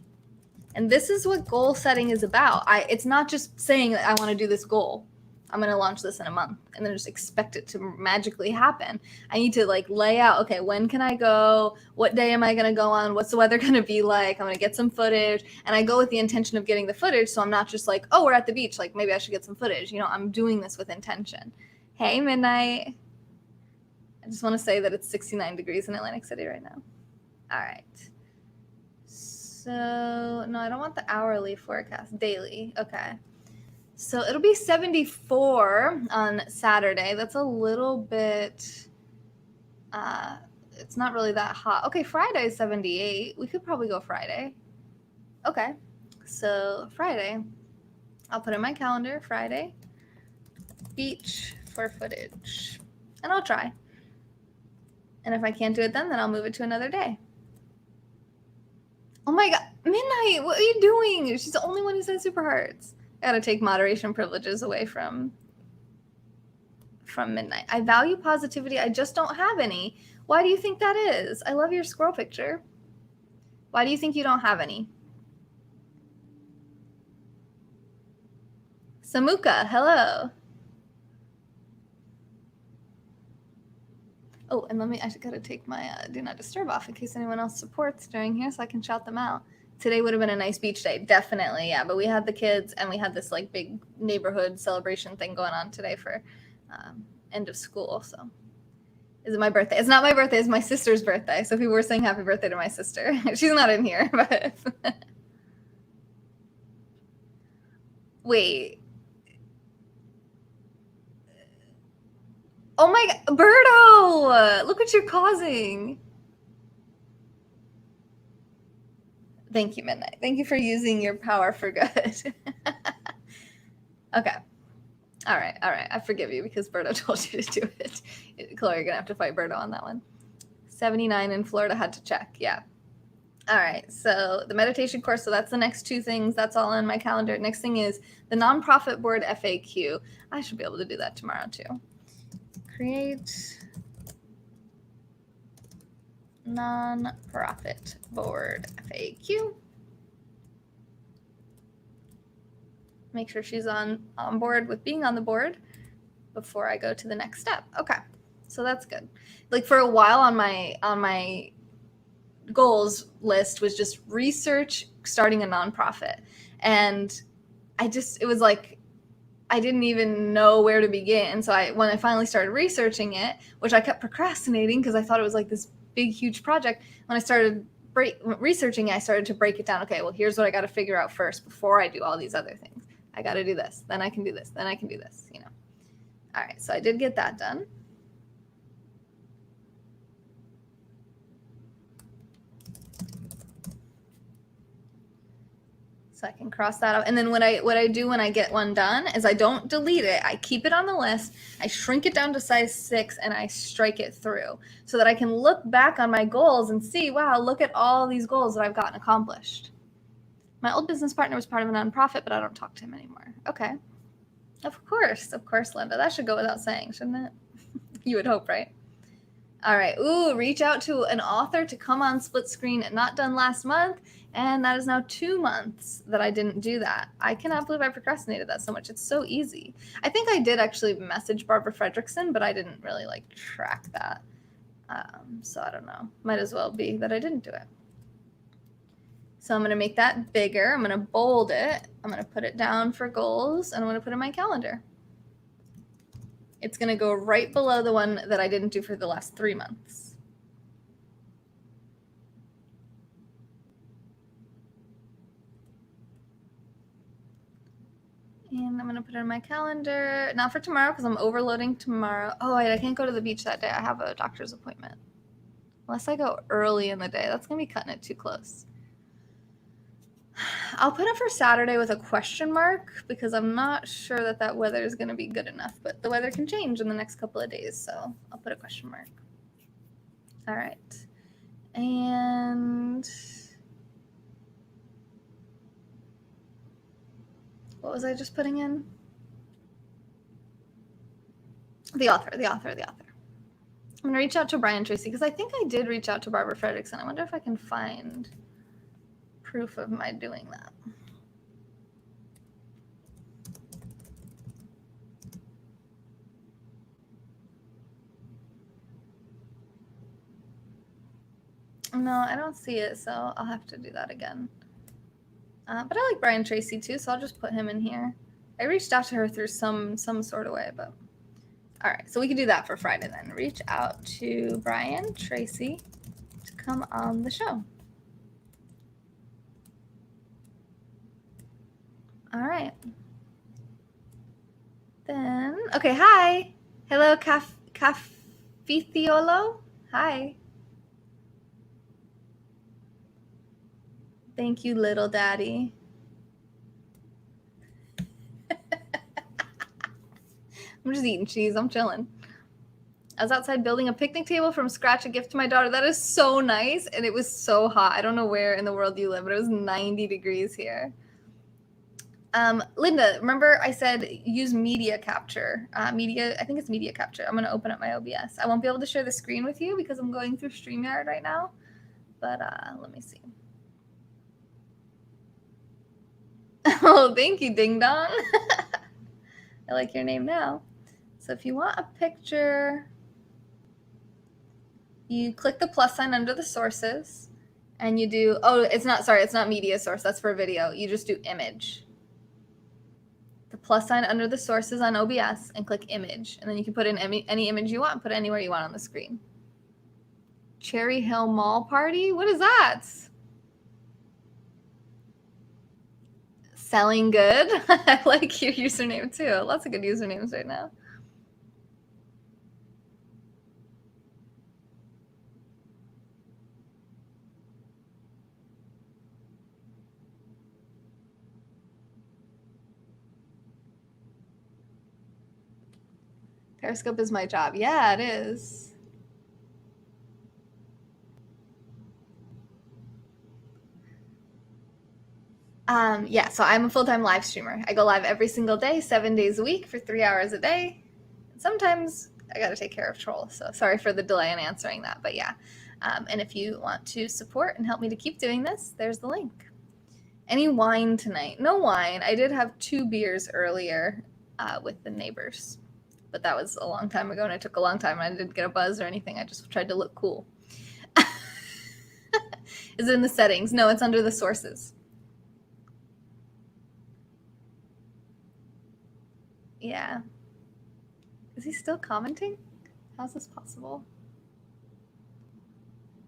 And this is what goal setting is about. It's not just saying that I want to do this goal. I'm going to launch this in a month and then just expect it to magically happen. I need to like lay out, okay, when can I go? What day am I going to go on? What's the weather going to be like? I'm going to get some footage. And I go with the intention of getting the footage. So I'm not just like, oh, we're at the beach. Like maybe I should get some footage. You know, I'm doing this with intention. Hey, Midnight. I just want to say that it's 69 degrees in Atlantic City right now. All right. So, no, I don't want the hourly forecast. Daily. Okay. So it'll be 74 on Saturday. That's a little bit, it's not really that hot. Okay, Friday is 78. We could probably go Friday. Okay. So Friday, I'll put in my calendar, Friday, beach for footage. And I'll try. And if I can't do it then I'll move it to another day. Oh my God, Midnight, what are you doing? She's the only one who said super hearts. I gotta take moderation privileges away from Midnight. I value positivity. I just don't have any. Why do you think that is? I love your squirrel picture. Why do you think you don't have any? Samuka, hello. Oh, and I gotta take my do not disturb off in case anyone else supports during here so I can shout them out. Today would have been a nice beach day, definitely, yeah. But we had the kids and we had this like big neighborhood celebration thing going on today for end of school. So, is it my birthday? It's not my birthday. It's my sister's birthday. So people were saying happy birthday to my sister. She's not in here, but wait. Oh my God, Birdo! Look what you're causing. Thank you, Midnight. Thank you for using your power for good. Okay. All right. I forgive you because Birdo told you to do it. Chloe, you're going to have to fight Birdo on that one. 79 in Florida, had to check. Yeah. All right. So the meditation course. So that's the next 2 things. That's all on my calendar. Next thing is the nonprofit board FAQ. I should be able to do that tomorrow too. Create nonprofit board FAQ. Make sure she's on board with being on the board before I go to the next step. Okay, so that's good. Like for a while on my goals list was just research starting a nonprofit, and it was like I didn't even know where to begin. So when I finally started researching it, which I kept procrastinating because I thought it was like this big, huge project. When I started researching it, I started to break it down. Okay, well, here's what I got to figure out first before I do all these other things. I got to do this, then I can do this, then I can do this, you know. All right, so I did get that done. So I can cross that out. And then what I do when I get one done is I don't delete it. I keep it on the list. I shrink it down to size 6 and I strike it through so that I can look back on my goals and see, wow, look at all these goals that I've gotten accomplished. My old business partner was part of a nonprofit, but I don't talk to him anymore. Okay. Of course, Linda. That should go without saying, shouldn't it? You would hope, right? All right. Ooh, reach out to an author to come on Split Screen, not done last month. And that is now 2 months that I didn't do that. I cannot believe I procrastinated that so much. It's so easy. I think I did actually message Barbara Fredrickson, but I didn't really like track that. So I don't know. Might as well be that I didn't do it. So I'm going to make that bigger. I'm going to bold it. I'm going to put it down for goals, and I'm going to put it in my calendar. It's going to go right below the one that I didn't do for the last 3 months. And I'm going to put it in my calendar. Not for tomorrow because I'm overloading tomorrow. Oh, wait, I can't go to the beach that day. I have a doctor's appointment. Unless I go early in the day. That's going to be cutting it too close. I'll put it for Saturday with a question mark because I'm not sure that that weather is going to be good enough. But the weather can change in the next couple of days. So I'll put a question mark. All right. And what was I just putting in? The author. I'm going to reach out to Brian Tracy because I think I did reach out to Barbara Fredrickson. I wonder if I can find proof of my doing that. No, I don't see it, so I'll have to do that again. But I like Brian Tracy too, so I'll just put him in here. I reached out to her through some sort of way, but all right, so we can do that for Friday then. Reach out to Brian Tracy to come on the show. All right. Then, okay, hi. Hello, Cafethiolo. Hi. Thank you, little daddy. I'm just eating cheese. I'm chilling. I was outside building a picnic table from scratch, a gift to my daughter. That is so nice. And it was so hot. I don't know where in the world you live, but it was 90 degrees here. Linda, remember I said use media capture. I think it's media capture. I'm going to open up my OBS. I won't be able to share the screen with you because I'm going through StreamYard right now. But let me see. Oh, thank you, Ding Dong. I like your name now. So if you want a picture, you click the plus sign under the sources and you do, it's not media source. That's for video. You just do image. The plus sign under the sources on OBS and click image. And then you can put in any image you want, put it anywhere you want on the screen. Cherry Hill Mall Party? What is that? Selling good? I like your username too. Lots of good usernames right now. Periscope is my job. Yeah, it is. Yeah, so I'm a full-time live streamer. I go live every single day, 7 days a week for 3 hours a day. Sometimes I got to take care of trolls, so sorry for the delay in answering that, but yeah. And if you want to support and help me to keep doing this, there's the link. Any wine tonight? No wine. I did have 2 beers earlier with the neighbors, but that was a long time ago, and it took a long time, and I didn't get a buzz or anything. I just tried to look cool. Is it in the settings? No, it's under the sources. Yeah. Is he still commenting? How's this possible?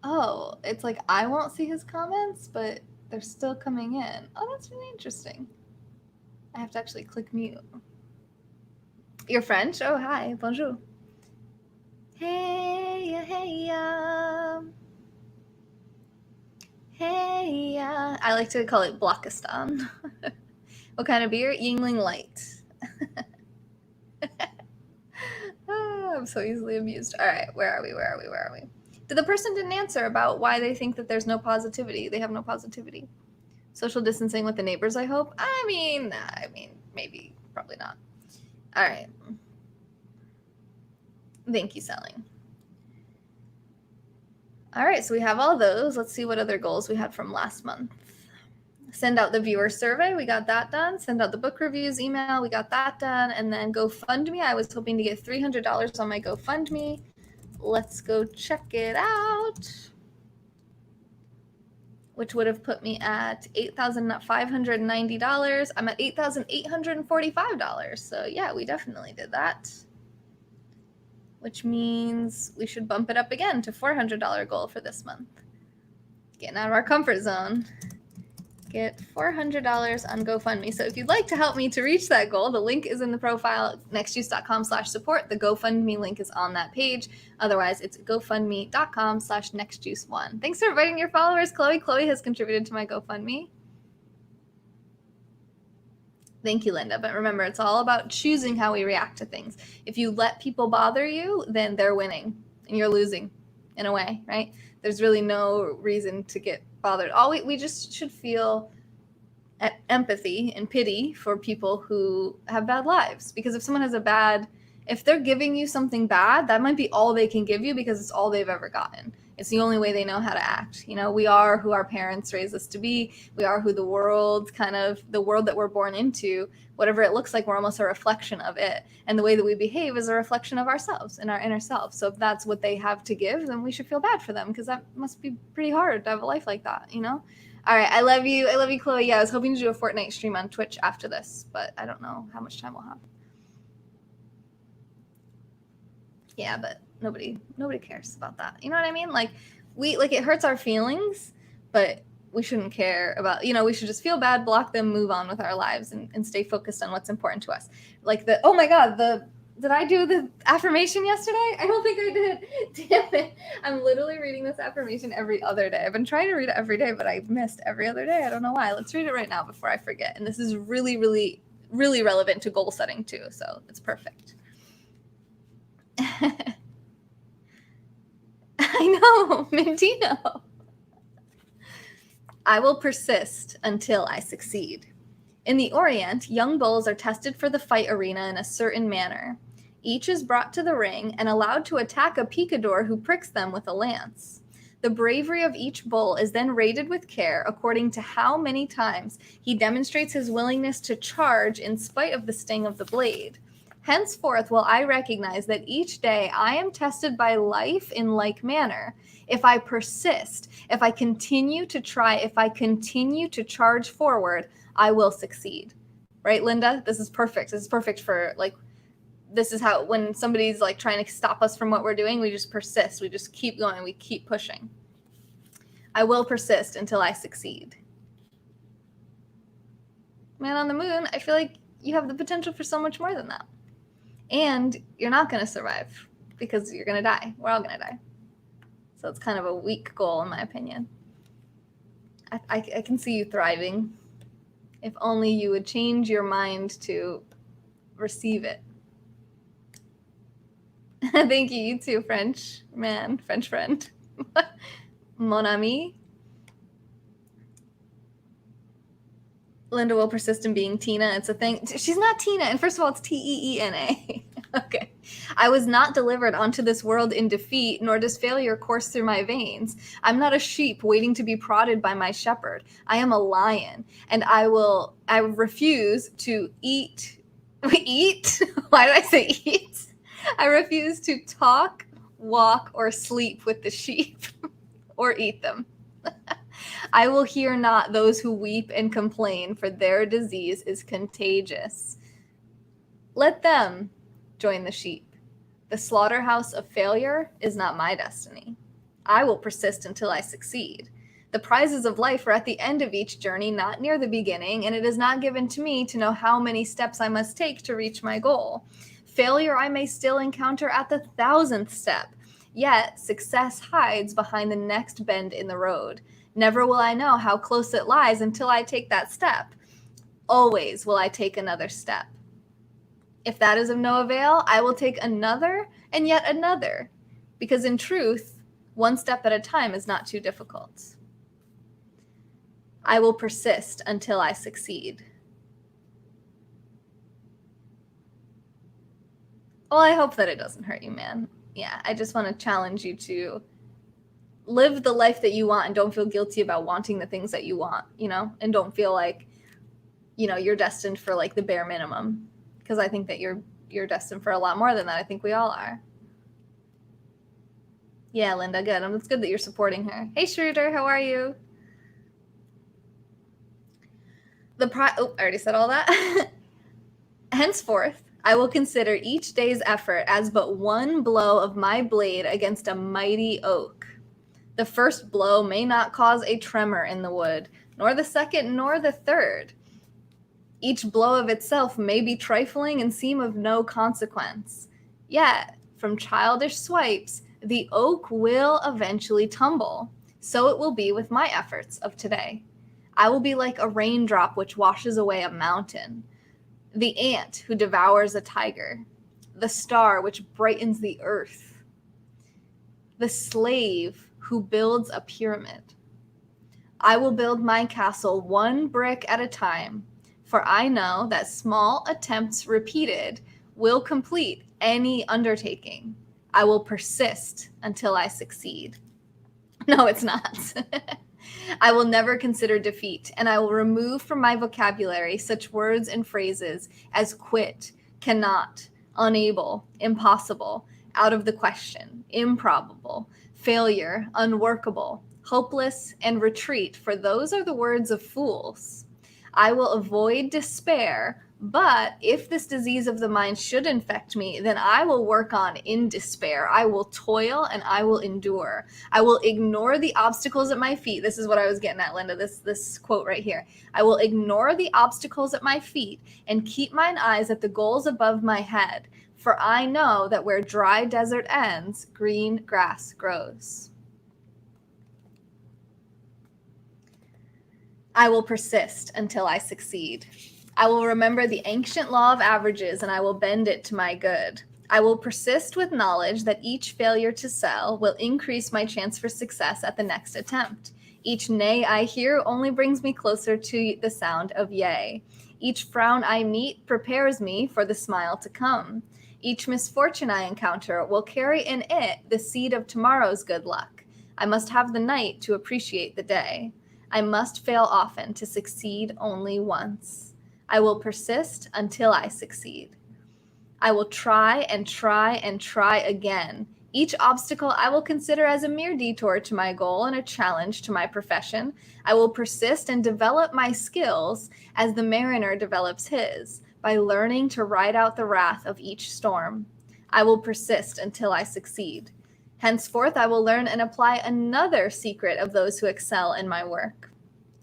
Oh, it's like I won't see his comments, but they're still coming in. Oh, that's really interesting. I have to actually click mute. You're French? Oh, hi. Bonjour. Hey, hey, hey. I like to call it Blockistan. What kind of beer? Yingling Light. I'm so easily amused. All right, where are we? The person didn't answer about why they think that there's no positivity. They have no positivity. Social distancing with the neighbors, I hope. I mean, maybe, probably not. All right. Thank you, Selling. All right, so we have all those. Let's see what other goals we had from last month. Send out the viewer survey. We got that done. Send out the book reviews email. We got that done. And then GoFundMe. I was hoping to get $300 on my GoFundMe. Let's go check it out. Which would have put me at $8,590. I'm at $8,845. So yeah, we definitely did that. Which means we should bump it up again to $400 goal for this month. Getting out of our comfort zone. Get $400 on GoFundMe. So if you'd like to help me to reach that goal, the link is in the profile, nextjuice.com/support. The GoFundMe link is on that page. Otherwise, it's gofundme.com/nextjuice1. Thanks for inviting your followers, Chloe. Chloe has contributed to my GoFundMe. Thank you, Linda. But remember, it's all about choosing how we react to things. If you let people bother you, then they're winning and you're losing in a way, right? There's really no reason to get bothered. We just should feel empathy and pity for people who have bad lives. Because if someone has if they're giving you something bad, that might be all they can give you because it's all they've ever gotten. It's the only way they know how to act. You know, we are who our parents raised us to be. We are who the world that we're born into, whatever it looks like, we're almost a reflection of it. And the way that we behave is a reflection of ourselves and our inner self. So if that's what they have to give, then we should feel bad for them because that must be pretty hard to have a life like that, you know? All right, I love you. I love you, Chloe. Yeah, I was hoping to do a Fortnite stream on Twitch after this, but I don't know how much time we'll have. Yeah, but nobody cares about that. You know what I mean? Like it hurts our feelings, but we shouldn't care about, we should just feel bad, block them, move on with our lives and stay focused on what's important to us. Like oh my God, did I do the affirmation yesterday? I don't think I did. Damn it. I'm literally reading this affirmation every other day. I've been trying to read it every day, but I missed every other day. I don't know why. Let's read it right now before I forget. And this is really, really, really relevant to goal setting too. So it's perfect. I know, Mintino. I will persist until I succeed. In the Orient, young bulls are tested for the fight arena in a certain manner. Each is brought to the ring and allowed to attack a picador who pricks them with a lance. The bravery of each bull is then rated with care according to how many times he demonstrates his willingness to charge in spite of the sting of the blade. Henceforth will I recognize that each day I am tested by life in like manner. If I persist, if I continue to try, if I continue to charge forward, I will succeed. Right, Linda? This is perfect. This is perfect for this is how, when somebody's trying to stop us from what we're doing, we just persist. We just keep going. We keep pushing. I will persist until I succeed. Man on the Moon, I feel like you have the potential for so much more than that. And you're not going to survive because you're going to die. We're all going to die. So it's kind of a weak goal, in my opinion. I can see you thriving if only you would change your mind to receive it. Thank you. You too, French friend. Mon ami. Linda will persist in being Tina. It's a thing. She's not Tina. And first of all, it's Teena. Okay. I was not delivered onto this world in defeat, nor does failure course through my veins. I'm not a sheep waiting to be prodded by my shepherd. I am a lion, and I refuse to eat. Eat? Why did I say eat? I refuse to talk, walk, or sleep with the sheep or eat them. I will hear not those who weep and complain, for their disease is contagious. Let them join the sheep. The slaughterhouse of failure is not my destiny. I will persist until I succeed. The prizes of life are at the end of each journey, not near the beginning, and it is not given to me to know how many steps I must take to reach my goal. Failure I may still encounter at the 1,000th step, yet success hides behind the next bend in the road. Never will I know how close it lies until I take that step. Always will I take another step. If that is of no avail, I will take another and yet another, because in truth, one step at a time is not too difficult. I will persist until I succeed. Well, I hope that it doesn't hurt you, man. Yeah, I just want to challenge you to live the life that you want and don't feel guilty about wanting the things that you want, you know, and don't feel like, you know, you're destined for like the bare minimum, because I think that you're destined for a lot more than that. I think we all are. Yeah, Linda, good. It's good that you're supporting her. Hey, Schroeder, how are you? I already said all that. Henceforth, I will consider each day's effort as but one blow of my blade against a mighty oak. The first blow may not cause a tremor in the wood, nor the second, nor the third. Each blow of itself may be trifling and seem of no consequence. Yet, from childish swipes, the oak will eventually tumble. So it will be with my efforts of today. I will be like a raindrop which washes away a mountain, the ant who devours a tiger, the star which brightens the earth, the slave who builds a pyramid. I will build my castle one brick at a time, for I know that small attempts repeated will complete any undertaking. I will persist until I succeed. No, it's not. I will never consider defeat, and I will remove from my vocabulary such words and phrases as quit, cannot, unable, impossible, out of the question, improbable, failure, unworkable, hopeless, and retreat, for those are the words of fools. I will avoid despair, but if this disease of the mind should infect me, then I will work on in despair. I will toil and I will endure. I will ignore the obstacles at my feet. This is what I was getting at, Linda, this quote right here. I will ignore the obstacles at my feet and keep mine eyes at the goals above my head, for I know that where dry desert ends, green grass grows. I will persist until I succeed. I will remember the ancient law of averages and I will bend it to my good. I will persist with knowledge that each failure to sell will increase my chance for success at the next attempt. Each nay I hear only brings me closer to the sound of yea. Each frown I meet prepares me for the smile to come. Each misfortune I encounter will carry in it the seed of tomorrow's good luck. I must have the night to appreciate the day. I must fail often to succeed only once. I will persist until I succeed. I will try and try and try again. Each obstacle I will consider as a mere detour to my goal and a challenge to my profession. I will persist and develop my skills as the mariner develops his, by learning to ride out the wrath of each storm. I will persist until I succeed. Henceforth, I will learn and apply another secret of those who excel in my work.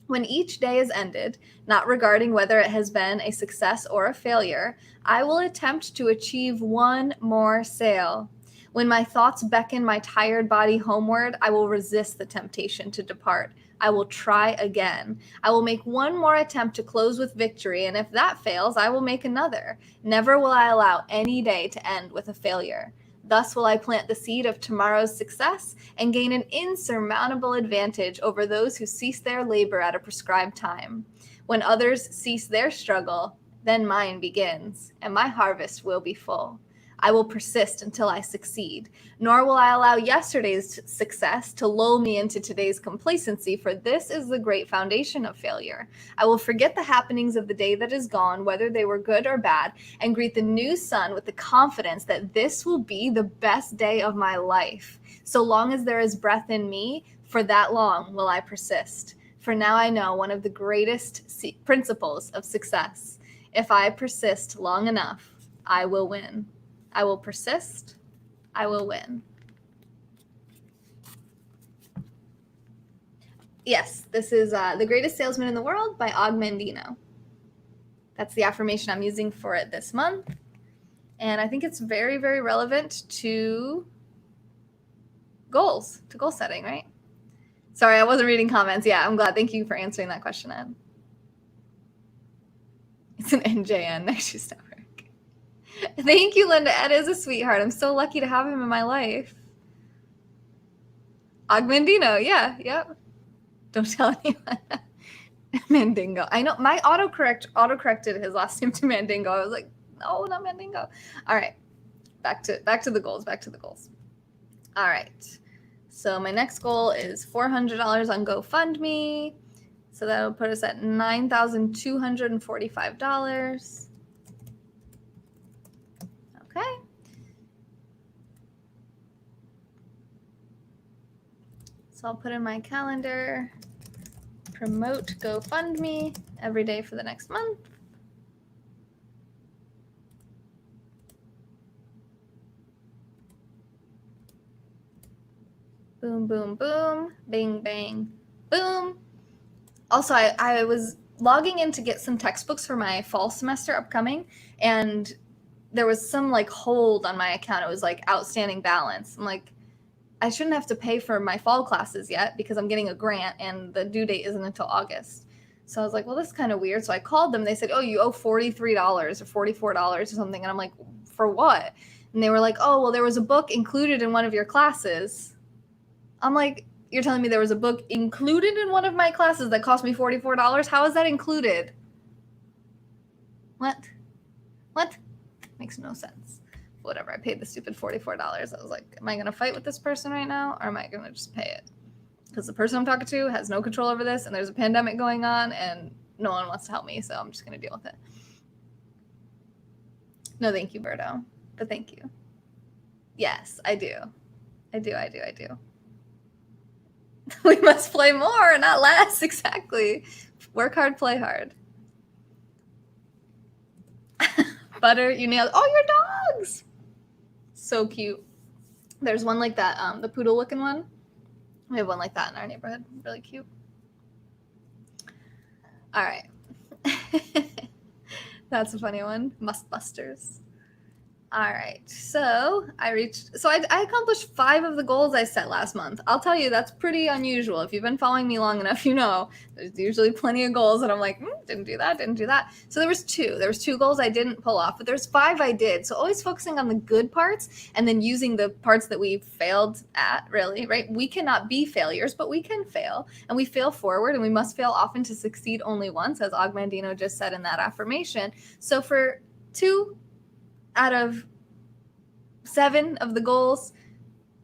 When each day is ended, not regarding whether it has been a success or a failure, I will attempt to achieve one more sail. When my thoughts beckon my tired body homeward, I will resist the temptation to depart. I will try again. I will make one more attempt to close with victory, and if that fails, I will make another. Never will I allow any day to end with a failure. Thus will I plant the seed of tomorrow's success and gain an insurmountable advantage over those who cease their labor at a prescribed time. When others cease their struggle, then mine begins, and my harvest will be full. I will persist until I succeed, nor will I allow yesterday's success to lull me into today's complacency, for this is the great foundation of failure. I will forget the happenings of the day that is gone, whether they were good or bad, and greet the new sun with the confidence that this will be the best day of my life. So long as there is breath in me, for that long will I persist. For now I know one of the greatest principles of success. If I persist long enough, I will win. I will persist. I will win. Yes, this is The Greatest Salesman in the World by Og Mandino. That's the affirmation I'm using for it this month. And I think it's very, very relevant to goals, to goal setting, right? Sorry, I wasn't reading comments. Yeah, I'm glad. Thank you for answering that question, Ed. It's an NJN next to Network. Thank you, Linda. Ed is a sweetheart. I'm so lucky to have him in my life. Og Mandino, yeah, yep. Don't tell anyone. Mandingo. I know my autocorrected his last name to Mandingo. I was like, no, not Mandingo. All right. Back to the goals. All right. So my next goal is $400 on GoFundMe. So that'll put us at $9,245. Okay. So I'll put in my calendar, promote GoFundMe every day for the next month. Boom, boom, boom, bang, bang, boom. Also, I was logging in to get some textbooks for my fall semester upcoming, and there was some like hold on my account. It was like outstanding balance. I'm like, I shouldn't have to pay for my fall classes yet because I'm getting a grant and the due date isn't until August. So I was like, well, this is kind of weird. So I called them. They said, oh, you owe $43 or $44 or something. And I'm like, for what? And they were like, oh, well, there was a book included in one of your classes. I'm like, you're telling me there was a book included in one of my classes that cost me $44? How is that included? What? Makes no sense. Whatever, I paid the stupid $44. I was like, am I going to fight with this person right now, or am I going to just pay it? Because the person I'm talking to has no control over this, and there's a pandemic going on, and no one wants to help me, so I'm just going to deal with it. No, thank you, Berto, but thank you. Yes, I do. We must play more, not less. Exactly. Work hard, play hard. Butter, you nailed. Oh, your dogs. So cute. There's one like that, the poodle looking one. We have one like that in our neighborhood. Really cute. All right. That's a funny one. Mustbusters. All right, so I accomplished 5 of the goals I set last month. I'll tell you, that's pretty unusual. If you've been following me long enough, you know there's usually plenty of goals that I'm like, didn't do that. So there was 2 goals I didn't pull off, but there's 5 I did. So always focusing on the good parts and then using the parts that we failed at, really, right? We cannot be failures, but we can fail, and we fail forward, and we must fail often to succeed only once, as Ogmandino just said in that affirmation. So for 2 out of 7 of the goals,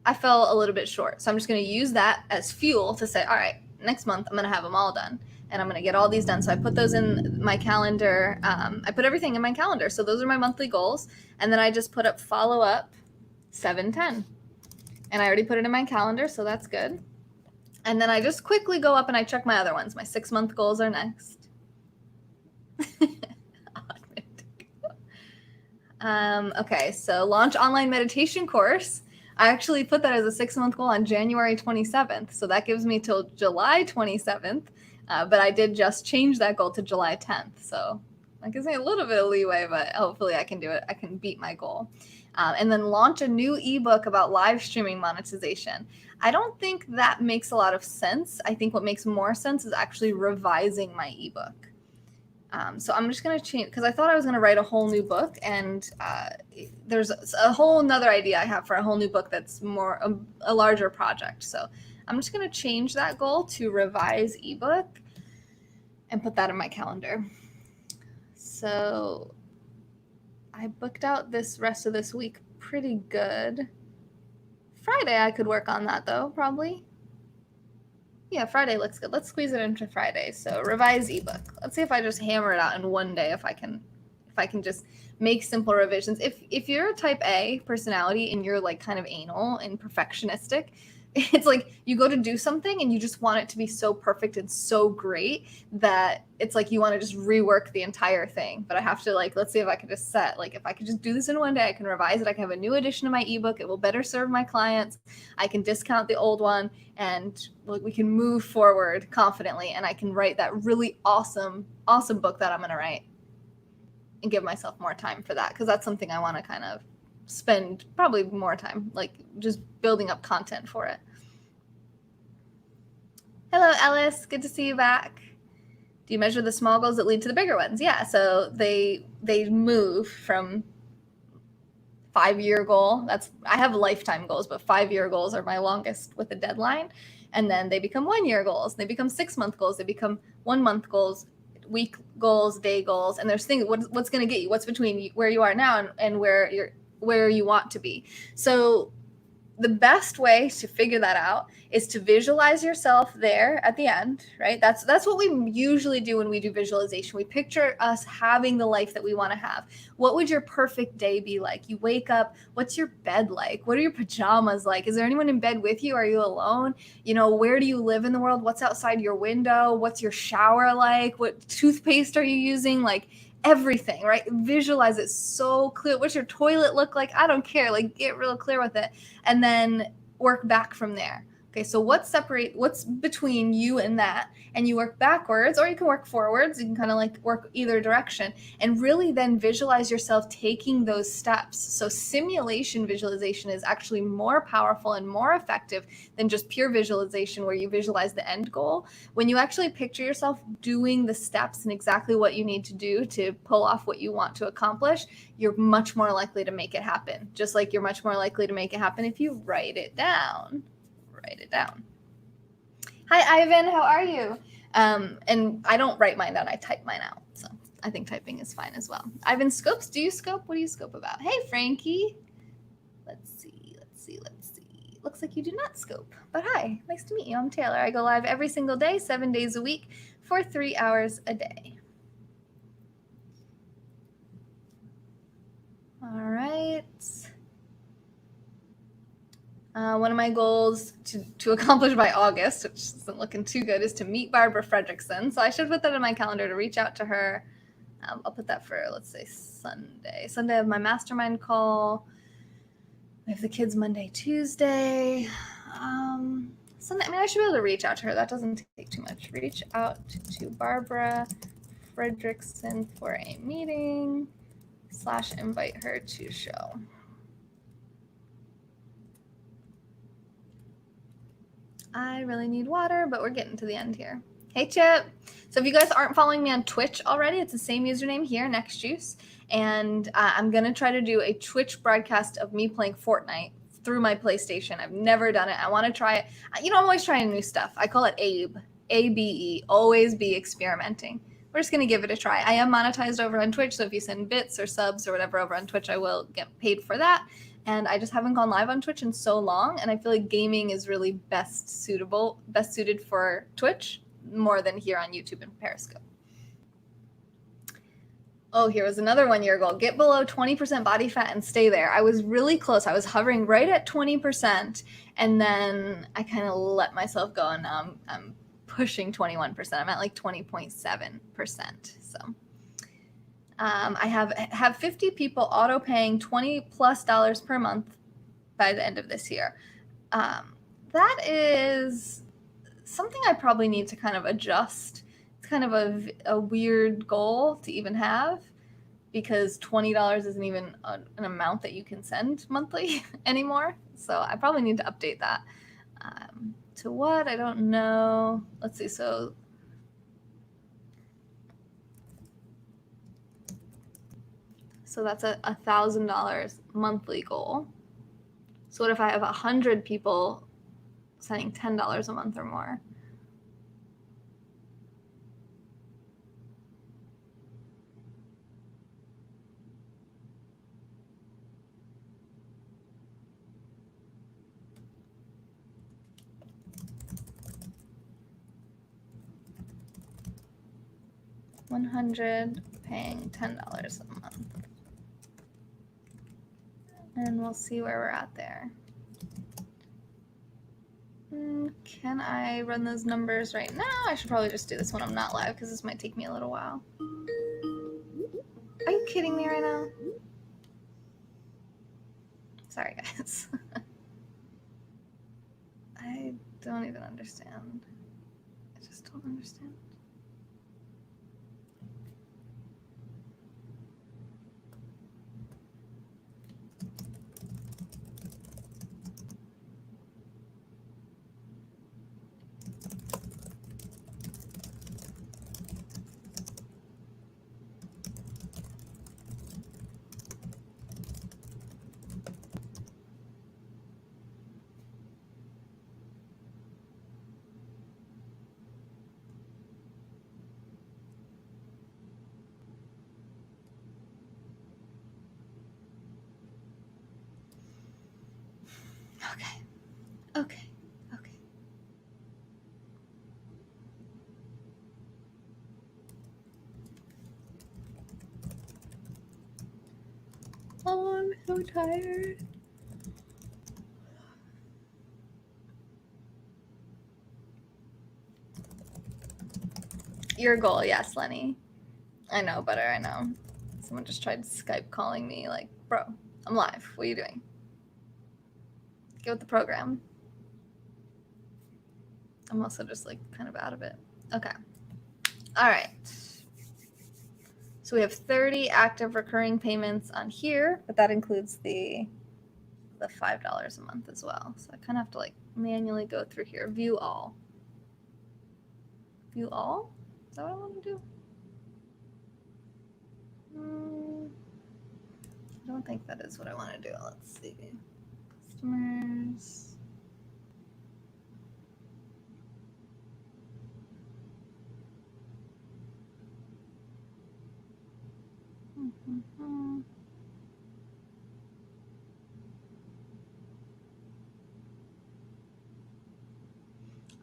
I fell a little bit short. So I'm just going to use that as fuel to say, all right, next month I'm going to have them all done, and I'm going to get all these done. So I put those in my calendar. I put everything in my calendar. So those are my monthly goals. And then I just put up follow up 7/10. And I already put it in my calendar, so that's good. And then I just quickly go up and I check my other ones. My 6-month goals are next. Okay, so launch online meditation course. I actually put that as a 6-month goal on January 27th. So that gives me till July 27th. But I did just change that goal to July 10th. So that gives me a little bit of leeway, but hopefully I can do it. I can beat my goal. And then launch a new ebook about live streaming monetization. I don't think that makes a lot of sense. I think what makes more sense is actually revising my ebook. So I'm just going to change, because I thought I was going to write a whole new book, and there's a whole nother idea I have for a whole new book that's more a larger project. So I'm just going to change that goal to revise ebook and put that in my calendar. So I booked out this rest of this week pretty good. Friday I could work on that though, probably. Yeah, Friday looks good. Let's squeeze it into Friday. So revise ebook. Let's see if I just hammer it out in one day. If I can just make simple revisions. If you're a type A personality and you're like kind of anal and perfectionistic, it's like you go to do something and you just want it to be so perfect and so great that it's like you want to just rework the entire thing. But I have to let's see if I can just set, if I could just do this in one day, I can revise it. I can have a new edition of my ebook. It will better serve my clients. I can discount the old one, and we can move forward confidently, and I can write that really awesome book that I'm going to write and give myself more time for that, because that's something I want to kind of spend probably more time, just building up content for it. Hello, Ellis. Good to see you back. Do you measure the small goals that lead to the bigger ones? Yeah, so they move from 5-year goal. I have lifetime goals, but 5-year goals are my longest with a deadline. And then they become 1-year goals. They become 6-month goals. They become 1-month goals, week goals, day goals. And there's things, what's going to get you, what's between where you are now and where you want to be. So the best way to figure that out is to visualize yourself there at the end, right? That's what we usually do when we do visualization. We picture us having the life that we want to have. What would your perfect day be like? You wake up, what's your bed like? What are your pajamas like? Is there anyone in bed with you? Are you alone? Where do you live in the world? What's outside your window? What's your shower like? What toothpaste are you using? Like, everything, right? Visualize it so clear. What's your toilet look like? I don't care. Like, get real clear with it, and then work back from there. Okay, so what's between you and that? And you work backwards, or you can work forwards. You can kind of like work either direction, and really then visualize yourself taking those steps. So simulation visualization is actually more powerful and more effective than just pure visualization where you visualize the end goal. When you actually picture yourself doing the steps and exactly what you need to do to pull off what you want to accomplish, you're much more likely to make it happen. Just like you're much more likely to make it happen if you write it down. Write it down. Hi, Ivan. How are you? And I don't write mine down. I type mine out. So I think typing is fine as well. Ivan scopes. Do you scope? What do you scope about? Hey, Frankie. Let's see. Looks like you do not scope. But hi. Nice to meet you. I'm Taylor. I go live every single day, 7 days a week for 3 hours a day. All right. One of my goals to accomplish by August, which isn't looking too good, is to meet Barbara Fredrickson. So I should put that in my calendar to reach out to her. I'll put that for, let's say, Sunday. Sunday I have my mastermind call. I have the kids Monday, Tuesday. Sunday, I should be able to reach out to her. That doesn't take too much. Reach out to Barbara Fredrickson for a meeting / invite her to show. I really need water, but we're getting to the end here. Hey, Chip. So if you guys aren't following me on Twitch already, it's the same username here, Next Juice. And I'm going to try to do a Twitch broadcast of me playing Fortnite through my PlayStation. I've never done it. I want to try it. I'm always trying new stuff. I call it ABE, A-B-E, always be experimenting. We're just going to give it a try. I am monetized over on Twitch, so if you send bits or subs or whatever over on Twitch, I will get paid for that. And I just haven't gone live on Twitch in so long, and I feel like gaming is really best suited for Twitch more than here on YouTube and Periscope. Oh, here was another 1 year goal. Get below 20% body fat and stay there. I was really close. I was hovering right at 20%, and then I kind of let myself go, and now I'm pushing 21%. I'm at like 20.7%. So I have 50 people auto paying $20+ per month by the end of this year. That is something I probably need to kind of adjust. It's kind of a weird goal to even have, because $20 isn't even an amount that you can send monthly anymore. So I probably need to update that. To what? I don't know. Let's see. So that's a $1,000 monthly goal. So what if I have 100 people sending $10 a month or more? $100 paying $10 a month. And we'll see where we're at there. Can I run those numbers right now? I should probably just do this when I'm not live, because this might take me a little while. Are you kidding me right now? Sorry, guys. I don't even understand. I just don't understand. Okay. Okay. Okay. Oh, I'm so tired. Your goal, yes, Lenny. I know, Butter, I know. Someone just tried Skype calling me, like, bro, I'm live. What are you doing? Get with the program. I'm also just, like, kind of out of it. Okay. All right. So we have 30 active recurring payments on here, but that includes the $5 a month as well. So I kind of have to, like, manually go through here. View all. View all? Is that what I want to do? I don't think that is what I want to do. Let's see. Customers.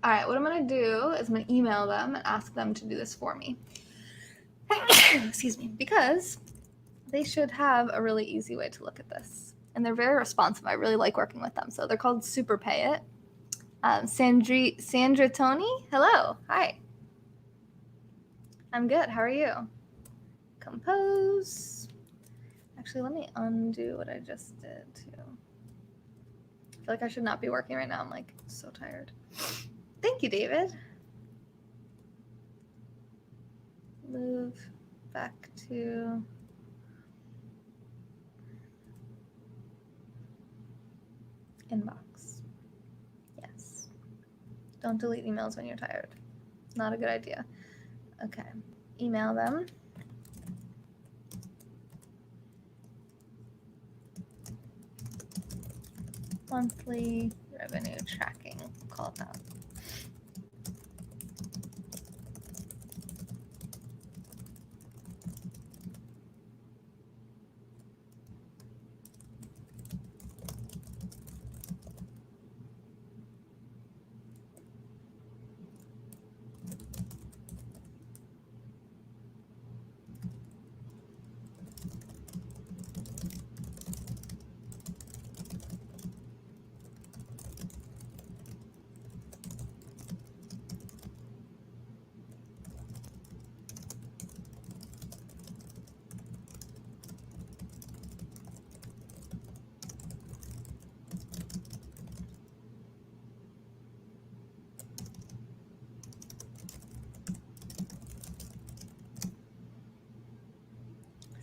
All right, what I'm going to do is I'm going to email them and ask them to do this for me. Excuse me, because they should have a really easy way to look at this. And they're very responsive. I really like working with them. So they're called Super Pay It. Sandra Tony, hello. Hi. I'm good. How are you? Compose. Actually, let me undo what I just did too. I feel like I should not be working right now. I'm like so tired. Thank you, David. Move back to inbox. Yes. Don't delete emails when you're tired. Not a good idea. Okay. Email them. Monthly revenue tracking. Call it that.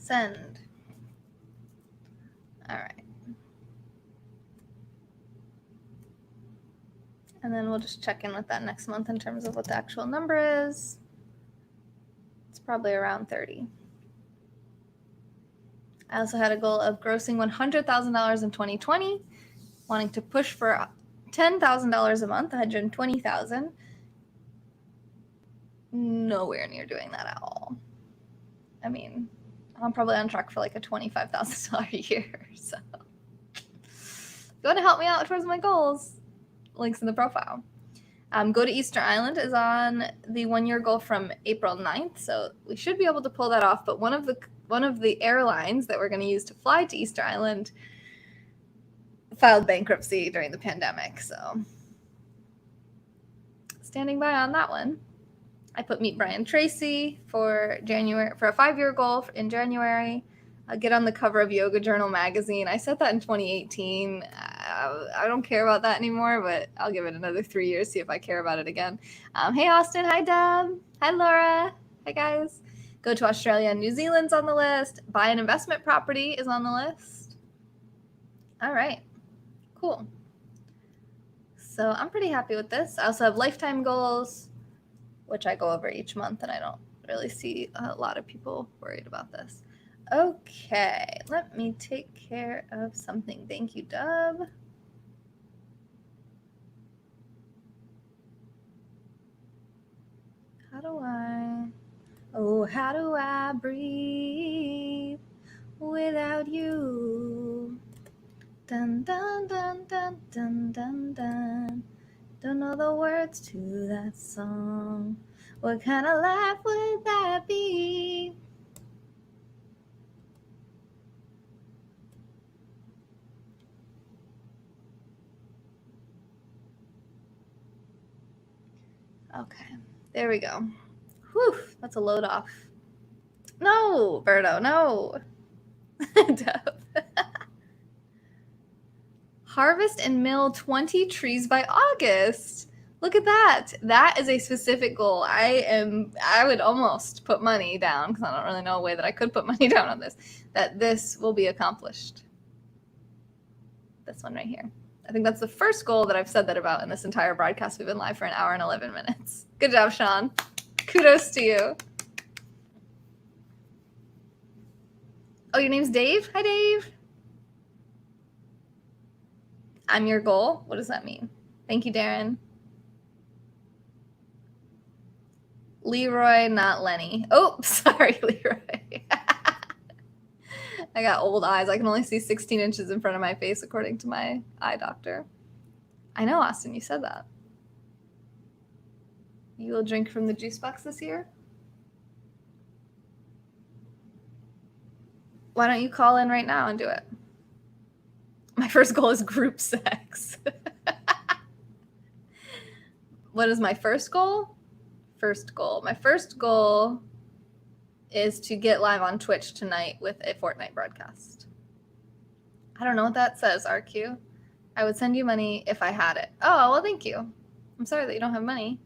Send. All right. And then we'll just check in with that next month in terms of what the actual number is. It's probably around 30. I also had a goal of grossing $100,000 in 2020, wanting to push for $10,000 a month, $120,000. Nowhere near doing that at all. I mean, I'm probably on track for like a $25,000 a year. So, if you want to help me out towards my goals, links in the profile. Go to Easter Island is on the 1-year goal from April 9th, so we should be able to pull that off. But one of the airlines that we're going to use to fly to Easter Island filed bankruptcy during the pandemic, so standing by on that one. I put Meet Brian Tracy for January for a 5-year goal in January. I'll get on the cover of Yoga Journal magazine. I said that in 2018. I don't care about that anymore, but I'll give it another 3 years, see if I care about it again. Hey, Austin. Hi, Deb. Hi, Laura. Hi, guys. Go to Australia and New Zealand's on the list. Buy an investment property is on the list. All right. Cool. So I'm pretty happy with this. I also have lifetime goals, which I go over each month, and I don't really see a lot of people worried about this. Okay, let me take care of something. Thank you, Dub. How do I breathe without you? Dun dun dun dun dun dun dun. Don't know the words to that song. What kind of laugh would that be? Okay, there we go. Whew, that's a load off. No, Berto, no. Harvest and mill 20 trees by August. Look at that. That is a specific goal. I would almost put money down, because I don't really know a way that I could put money down on this, that this will be accomplished. This one right here. I think that's the first goal that I've said that about in this entire broadcast. We've been live for an hour and 11 minutes. Good job, Sean. Kudos to you. Oh, your name's Dave? Hi, Dave. I'm your goal. What does that mean? Thank you, Darren. Leroy, not Lenny. Oh, sorry, Leroy. I got old eyes. I can only see 16 inches in front of my face, according to my eye doctor. I know, Austin, you said that. You will drink from the juice box this year? Why don't you call in right now and do it? My first goal is group sex. What is my first goal? My first goal is to get live on Twitch tonight with a Fortnite broadcast. I don't know what that says, RQ. I would send you money if I had it. Oh, well, thank you. I'm sorry that you don't have money.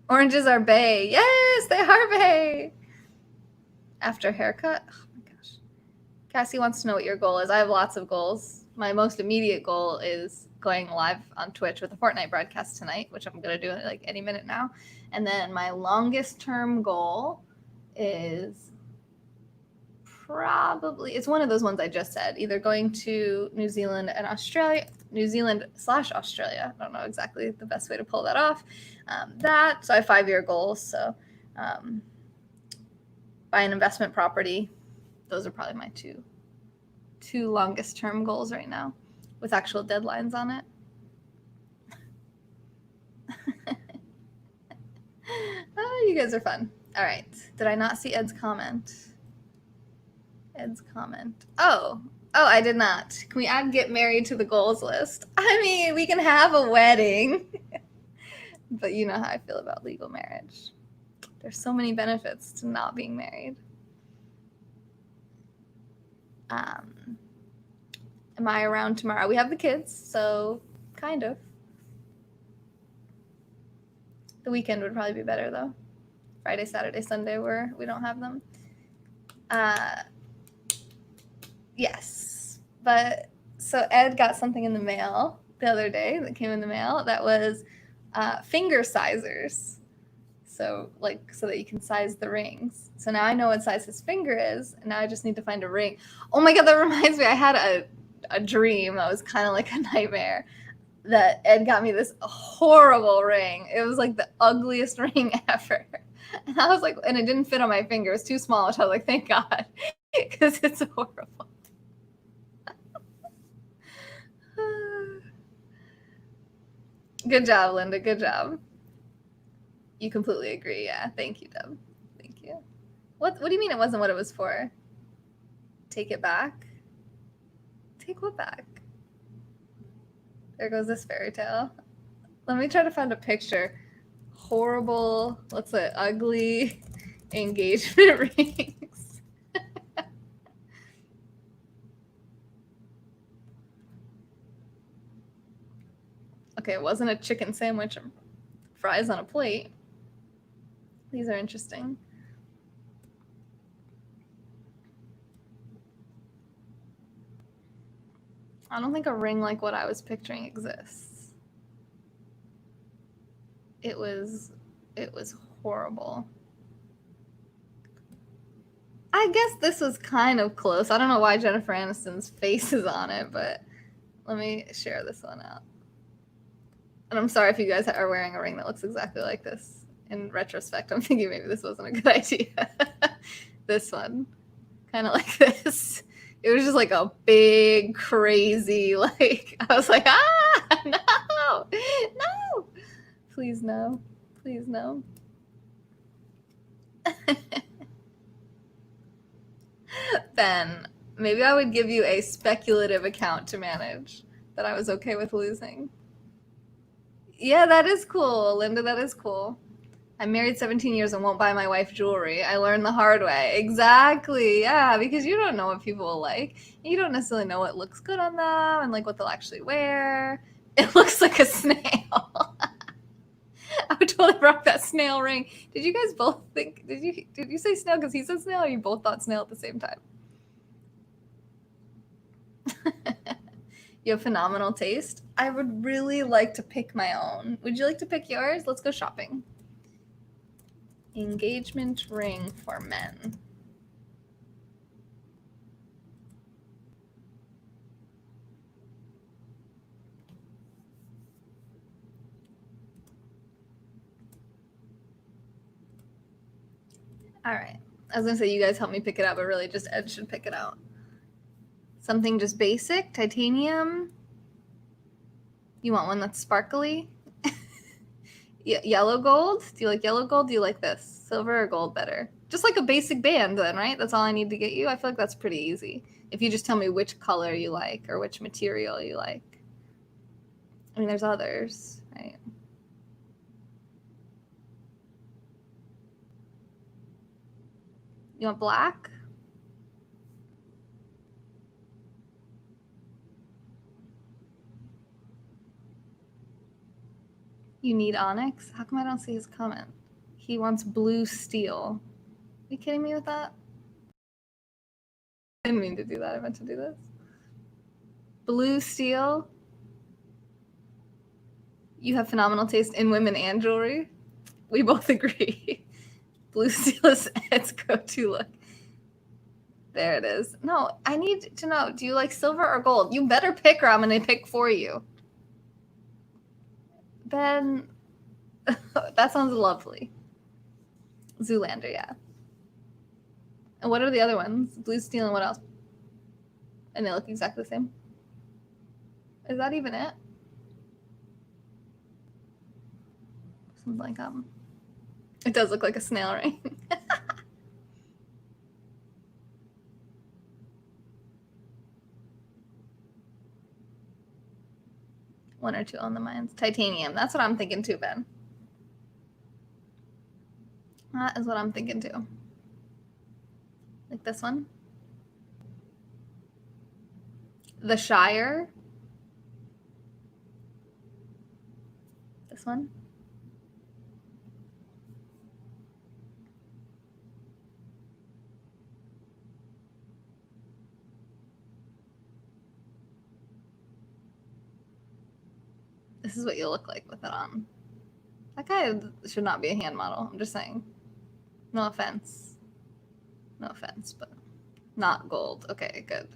Oranges are bae. Yes, they are bae. After haircut? Oh my gosh. Cassie wants to know what your goal is. I have lots of goals. My most immediate goal is going live on Twitch with a Fortnite broadcast tonight, which I'm going to do like any minute now. And then my longest term goal is probably, it's one of those ones I just said, either going to New Zealand and Australia, New Zealand/Australia. I don't know exactly the best way to pull that off. So I have 5-year goals. So buy an investment property. Those are probably my two longest term goals right now, with actual deadlines on it. Oh, you guys are fun. All right. Did I not see Ed's comment? Oh, I did not. Can we add get married to the goals list? I mean, we can have a wedding. But you know how I feel about legal marriage. There's so many benefits to not being married. Am I around tomorrow? We have the kids, so kind of. The weekend would probably be better, though. Friday, Saturday, Sunday, where we don't have them. Yes. But so Ed got something in the mail the other day that came in the mail that was finger sizers. So that you can size the rings. So now I know what size his finger is, and now I just need to find a ring. Oh my God, that reminds me, I had a dream that was kind of like a nightmare, that Ed got me this horrible ring. It was like the ugliest ring ever. And I was like, and it didn't fit on my finger. It was too small, which I was like, thank God, because it's horrible. Good job, Linda. Good job. You completely agree. Yeah. Thank you, Deb. Thank you. What do you mean it wasn't what it was for? Take it back? Take what back? There goes this fairy tale. Let me try to find a picture. Horrible, what's it? Ugly engagement rings. Okay, it wasn't a chicken sandwich and fries on a plate. These are interesting. I don't think a ring like what I was picturing exists. It was horrible. I guess this was kind of close. I don't know why Jennifer Aniston's face is on it, but let me share this one out. And I'm sorry if you guys are wearing a ring that looks exactly like this. In retrospect, I'm thinking maybe this wasn't a good idea. This one, kind of like this. It was just like a big, crazy, like, I was like, ah, no, no, please no, please no. Ben, maybe I would give you a speculative account to manage that I was okay with losing. Yeah, that is cool, Linda, that is cool. I'm married 17 years and won't buy my wife jewelry. I learned the hard way. Exactly. Yeah, because you don't know what people will like. You don't necessarily know what looks good on them and like what they'll actually wear. It looks like a snail. I would totally rock that snail ring. Did you guys both think? Did you say snail because he said snail, or you both thought snail at the same time? You have phenomenal taste. I would really like to pick my own. Would you like to pick yours? Let's go shopping. Engagement ring for men. All right. I was gonna say you guys help me pick it out, but really just Ed should pick it out. Something just basic, titanium. You want one that's sparkly? Yellow gold? Do you like yellow gold? Do you like this? Silver or gold better? Just like a basic band then, right? That's all I need to get you? I feel like that's pretty easy. If you just tell me which color you like or which material you like. I mean, there's others, right? You want black? You need onyx? How come I don't see his comment? He wants blue steel. Are you kidding me with that? I didn't mean to do that. I meant to do this. Blue steel. You have phenomenal taste in women and jewelry. We both agree. Blue steel is Ed's go-to look. There it is. No, I need to know, do you like silver or gold? You better pick, or I'm going to pick for you. Ben, that sounds lovely. Zoolander, yeah. And what are the other ones? Blue steel and what else? And they look exactly the same. Is that even it? Something like it does look like a snail ring. One or two on the minds. Titanium. That's what I'm thinking too, Ben. That is what I'm thinking too. Like this one. The Shire. This one. This is what you look like with it on. That guy should not be a hand model. I'm just saying. No offense. No offense, but not gold. Okay, good.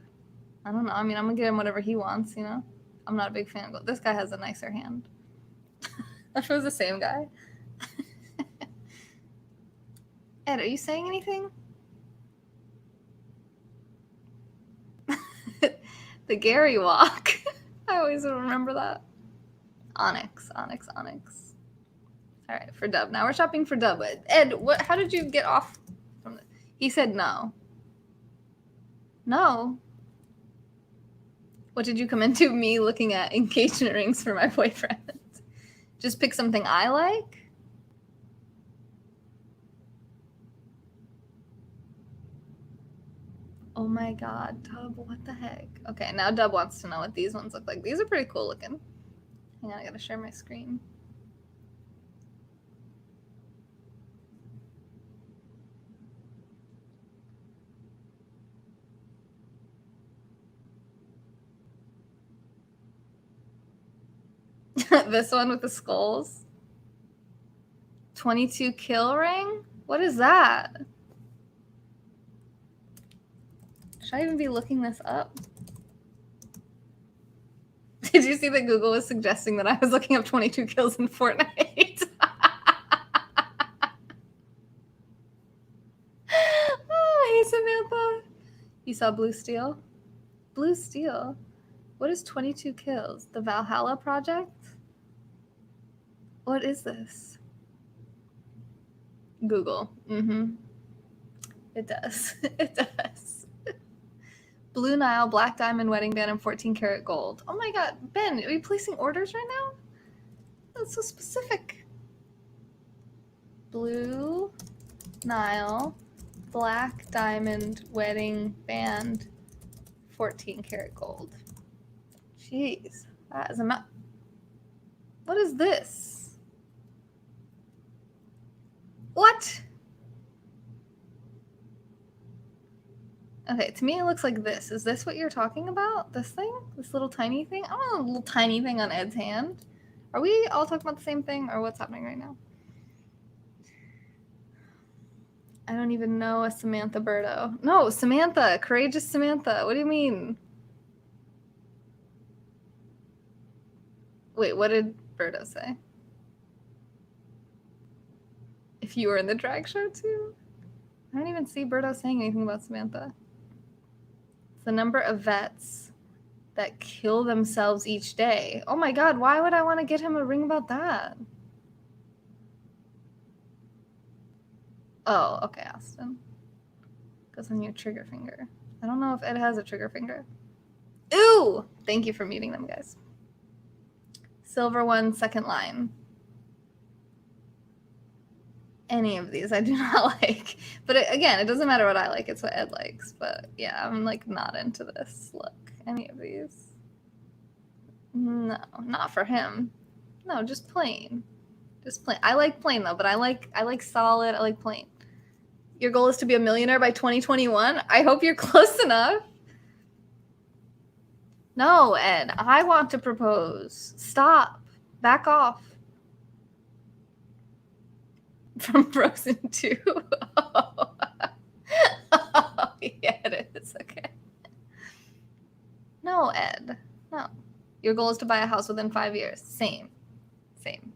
I don't know. I mean, I'm going to get him whatever he wants, you know? I'm not a big fan of gold. This guy has a nicer hand. If it was the same guy. Ed, are you saying anything? The Gary walk. I always remember that. Onyx, onyx, onyx. All right, for Dub. Now we're shopping for Dub. Ed, how did you get off from it? He said no. No. What did you come into? Me looking at engagement rings for my boyfriend. Just pick something I like? Oh my god, Dub, what the heck? Okay, now Dub wants to know what these ones look like. These are pretty cool looking. Hang on, I gotta share my screen. This one with the skulls. 22 kill ring? What is that? Should I even be looking this up? Did you see that Google was suggesting that I was looking up 22 kills in Fortnite? Oh, hey, Samantha. You saw blue steel? Blue Steel. What is 22 kills? The Valhalla Project? What is this? Google. It does. It does. Blue Nile, Black Diamond Wedding Band, and 14 karat gold. Oh my god, Ben, are you placing orders right now? That's so specific. Blue Nile, Black Diamond Wedding Band, 14 karat gold. Jeez, that is a mouth. What is this? What? Okay, to me it looks like this. Is this what you're talking about? This thing? This little tiny thing? I want a little tiny thing on Ed's hand. Are we all talking about the same thing, or what's happening right now? I don't even know a Samantha Birdo. No, Samantha. Courageous Samantha. What do you mean? Wait, what did Birdo say? If you were in the drag show too? I don't even see Birdo saying anything about Samantha. It's the number of vets that kill themselves each day. Oh my god, why would I want to get him a ring about that? Oh, okay, Austin. Goes on your trigger finger. I don't know if Ed has a trigger finger. Ooh! Thank you for muting them, guys. Silver one, second line. Any of these I do not like. But again, it doesn't matter what I like. It's what Ed likes. But yeah, I'm like not into this look. Any of these. No, not for him. No, just plain. Just plain. I like plain though, but I like solid. I like plain. Your goal is to be a millionaire by 2021? I hope you're close enough. No, Ed, I want to propose. Stop. Back off. From Frozen 2. Oh. Oh, yeah, it is. Okay. No, Ed. No. Your goal is to buy a house within 5 years. Same. Same.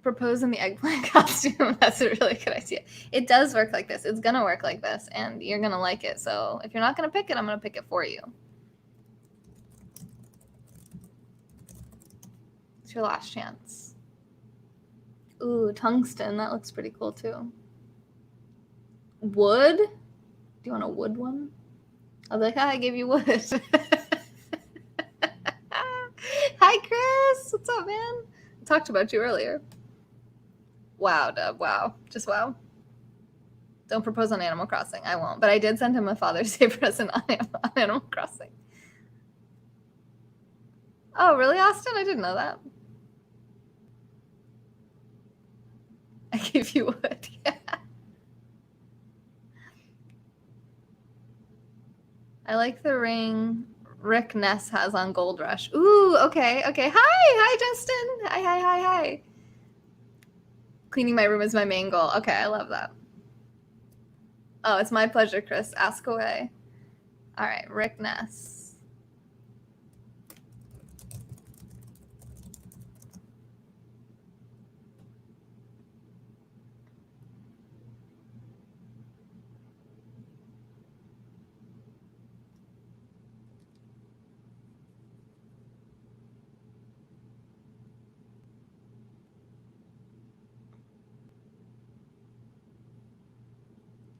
Propose in the eggplant costume. That's a really good idea. It does work like this. It's going to work like this, and you're going to like it. So if you're not going to pick it, I'm going to pick it for you. It's your last chance. Ooh, tungsten. That looks pretty cool, too. Wood? Do you want a wood one? I'll be like, hi, I gave you wood. Hi, Chris. What's up, man? I talked about you earlier. Wow, Dub. Wow. Just wow. Don't propose on Animal Crossing. I won't. But I did send him a Father's Day present on Animal Crossing. Oh, really, Austin? I didn't know that. I gave you wood. Yeah. I like the ring Rick Ness has on Gold Rush. Ooh, okay, okay. Hi, Justin. Hi. Cleaning my room is my main goal. Okay, I love that. Oh, it's my pleasure, Chris. Ask away. All right, Rick Ness.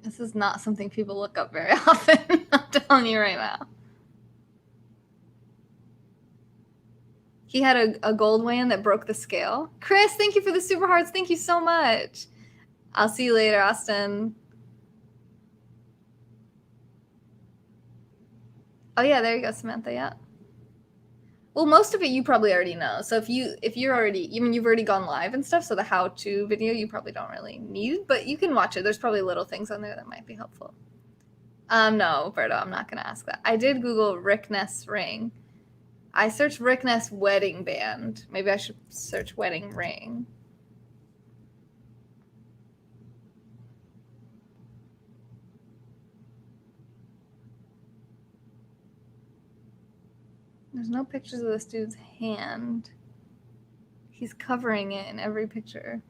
This is not something people look up very often. I'm telling you right now. He had a gold weigh-in that broke the scale. Chris, thank you for the super hearts. Thank you so much. I'll see you later, Austin. Oh yeah, there you go, Samantha. Yeah. Well, most of it you probably already know. So if you're already, you've already gone live and stuff. So the how-to video you probably don't really need, but you can watch it. There's probably little things on there that might be helpful. No, Berto, I'm not gonna ask that. I did Google Rick Ness ring. I searched Rick Ness wedding band. Maybe I should search wedding ring. There's no pictures of this dude's hand. He's covering it in every picture.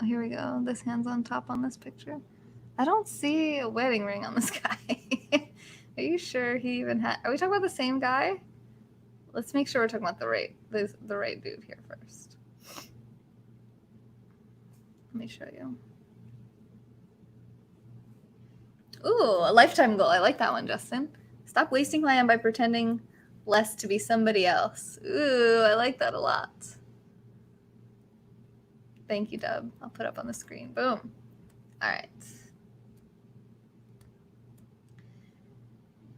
Oh, here we go. This hand's on top on this picture. I don't see a wedding ring on this guy. Are you sure he even had... Are we talking about the same guy? Let's make sure we're talking about the right dude here first. Let me show you. Ooh, a lifetime goal. I like that one, Justin. Stop wasting my time by pretending less to be somebody else. Ooh, I like that a lot. Thank you, Dub. I'll put up on the screen. Boom. All right.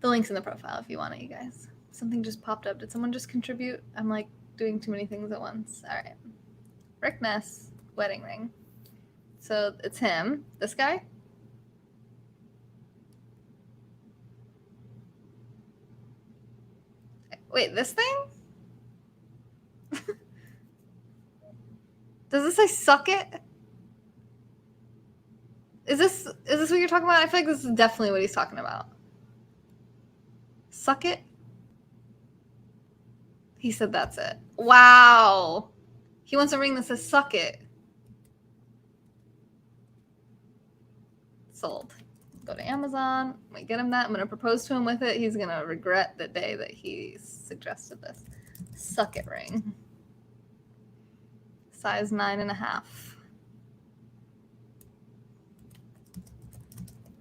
The link's in the profile if you want it, you guys. Something just popped up. Did someone just contribute? I'm like doing too many things at once. All right. Rick Ness, wedding ring. So it's him. This guy? Wait, this thing? Does this say suck it? Is this what you're talking about? I feel like this is definitely what he's talking about. Suck it? He said that's it. Wow. He wants a ring that says suck it. Sold. Go to Amazon. We get him that. I'm going to propose to him with it. He's going to regret the day that he suggested this. Suck it ring. Size 9.5.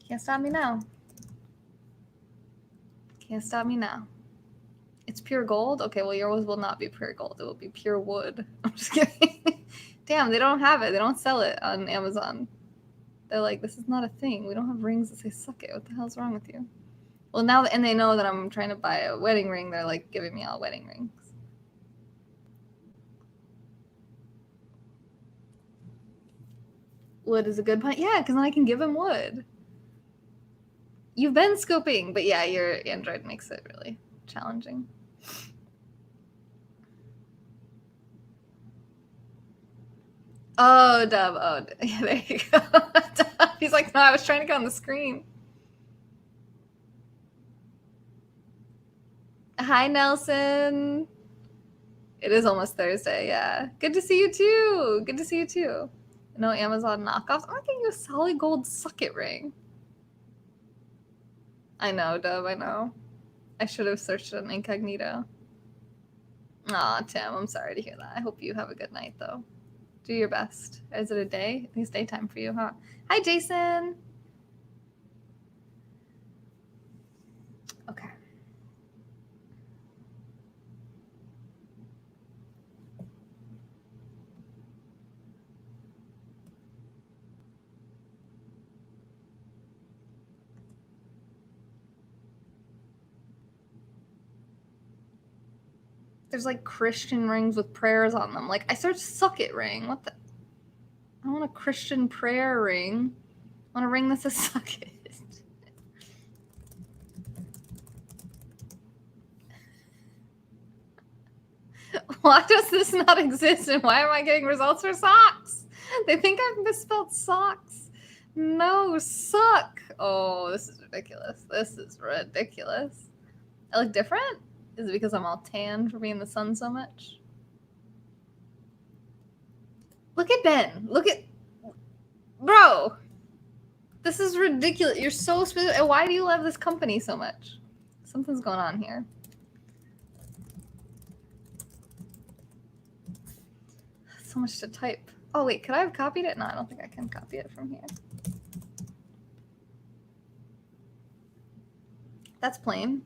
Can't stop me now. Can't stop me now. It's pure gold? Okay, well, yours will not be pure gold. It will be pure wood. I'm just kidding. Damn, they don't have it. They don't sell it on Amazon. They're like, this is not a thing. We don't have rings that say suck it. What the hell's wrong with you? Well, now, and they know that I'm trying to buy a wedding ring. They're like giving me all wedding rings. Wood is a good point. Yeah, because then I can give him wood. You've been scoping, but yeah, your Android makes it really challenging. Oh, Dub. Oh, yeah, there you go. He's like, no, I was trying to get on the screen. Hi, Nelson. It is almost Thursday, yeah. Good to see you, too. Good to see you, too. No Amazon knockoffs. I'm getting you a solid gold suck it ring. I know, Dub, I know. I should have searched it on incognito. Aw, Tim, I'm sorry to hear that. I hope you have a good night, though. Do your best. Is it a day? I think it's daytime for you, huh? Hi, Jason. Okay. There's like Christian rings with prayers on them. Like, I searched suck it ring. What the? I want a Christian prayer ring. I want a ring that says suck it. Why does this not exist and why am I getting results for socks? They think I've misspelled socks. No, suck. Oh, this is ridiculous. This is ridiculous. I look different? Is it because I'm all tan for being in the sun so much? Look at Ben. Look at... Bro. This is ridiculous. You're so specific. Why do you love this company so much? Something's going on here. So much to type. Oh, wait. Could I have copied it? No, I don't think I can copy it from here. That's plain.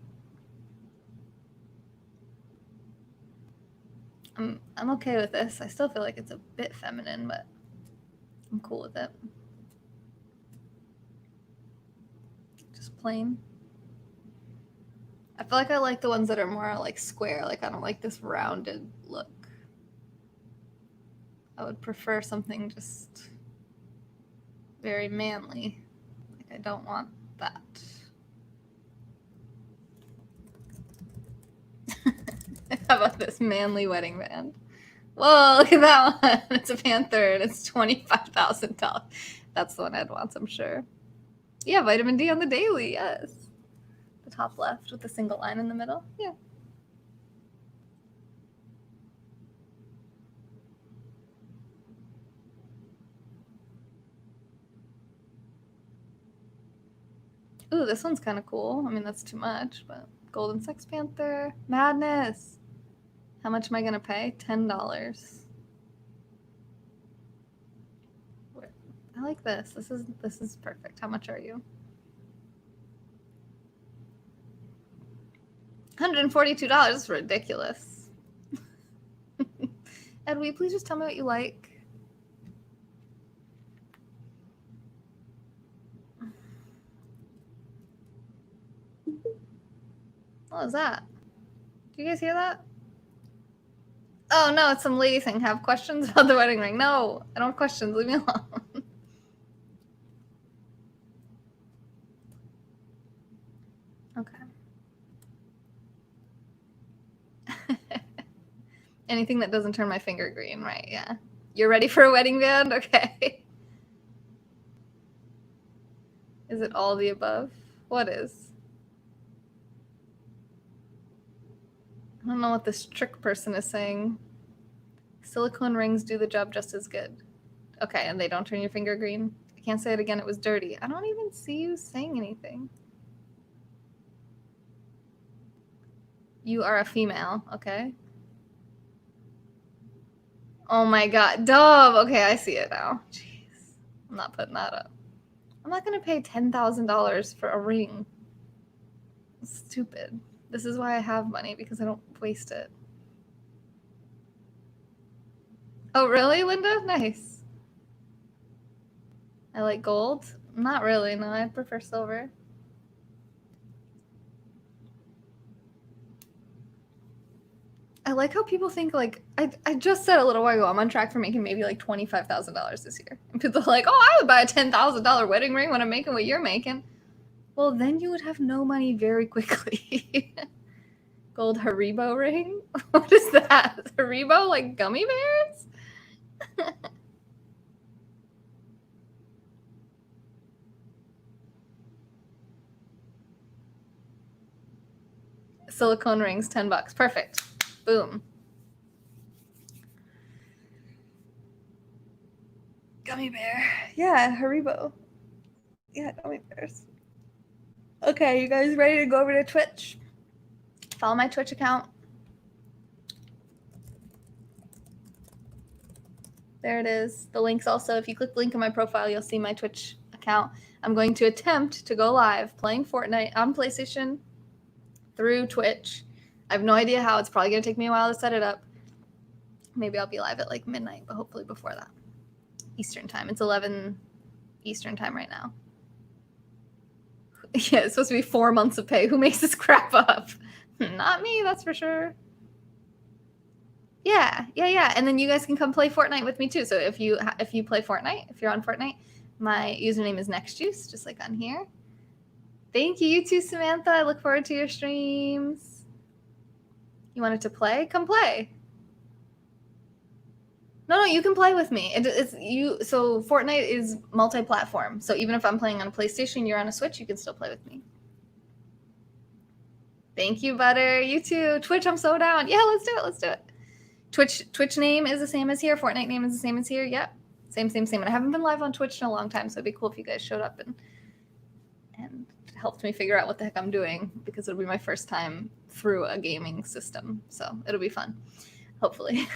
I'm okay with this. I still feel like it's a bit feminine, but I'm cool with it. Just plain. I feel like I like the ones that are more like square. Like I don't like this rounded look. I would prefer something just very manly. Like I don't want that. How about this manly wedding band? Whoa, look at that one. It's a panther and it's $25,000. That's the one I'd want, I'm sure. Yeah, vitamin D on the daily, yes. The top left with the single line in the middle. Yeah. Ooh, this one's kind of cool. I mean, that's too much, but Golden Sex Panther. Madness. How much am I going to pay? $10. I like this. This is perfect. How much are you? $142. That's ridiculous. Ed, will you please just tell me what you like? What was that? Do you guys hear that? Oh, no, it's some lady saying, have questions about the wedding ring. No, I don't have questions. Leave me alone. Okay. Anything that doesn't turn my finger green, right? Yeah. You're ready for a wedding band? Okay. Is it all the above? What is? I don't know what this trick person is saying. Silicone rings do the job just as good. Okay, and they don't turn your finger green? I can't say it again. It was dirty. I don't even see you saying anything. You are a female, okay? Oh my god. Dove! Okay, I see it now. Jeez. I'm not putting that up. I'm not going to pay $10,000 for a ring. It's stupid. This is why I have money, because I don't waste it. Oh, really, Linda? Nice. I like gold? Not really, no. I prefer silver. I like how people think, like, I just said a little while ago, I'm on track for making maybe like $25,000 this year. And people are like, oh, I would buy a $10,000 wedding ring when I'm making what you're making. Well, then you would have no money very quickly. Gold Haribo ring? What is that? Haribo, like gummy bears? Silicone rings, $10. Perfect. Boom. Gummy bear. Yeah, Haribo. Yeah, gummy bears. Okay, you guys ready to go over to Twitch? Follow my Twitch account. There it is. The link's also, if you click the link in my profile, you'll see my Twitch account. I'm going to attempt to go live playing Fortnite on PlayStation through Twitch. I have no idea how. It's probably going to take me a while to set it up. Maybe I'll be live at like midnight, but hopefully before that. Eastern time. It's 11 Eastern time right now. Yeah, it's supposed to be 4 months of pay. Who makes this crap up? Not me, that's for sure. Yeah. And then you guys can come play Fortnite with me too. So if you play Fortnite, if you're on Fortnite, my username is NextJuice, just like on here. Thank you. You too, Samantha. I look forward to your streams. You wanted to play? Come play. No, you can play with me. So Fortnite is multi-platform. So even if I'm playing on a PlayStation, you're on a Switch, you can still play with me. Thank you, Butter. You too. Twitch, I'm so down. Yeah, let's do it. Twitch name is the same as here. Fortnite name is the same as here. Yep. Same. And I haven't been live on Twitch in a long time, so it'd be cool if you guys showed up and helped me figure out what the heck I'm doing, because it'll be my first time through a gaming system. So it'll be fun. Hopefully.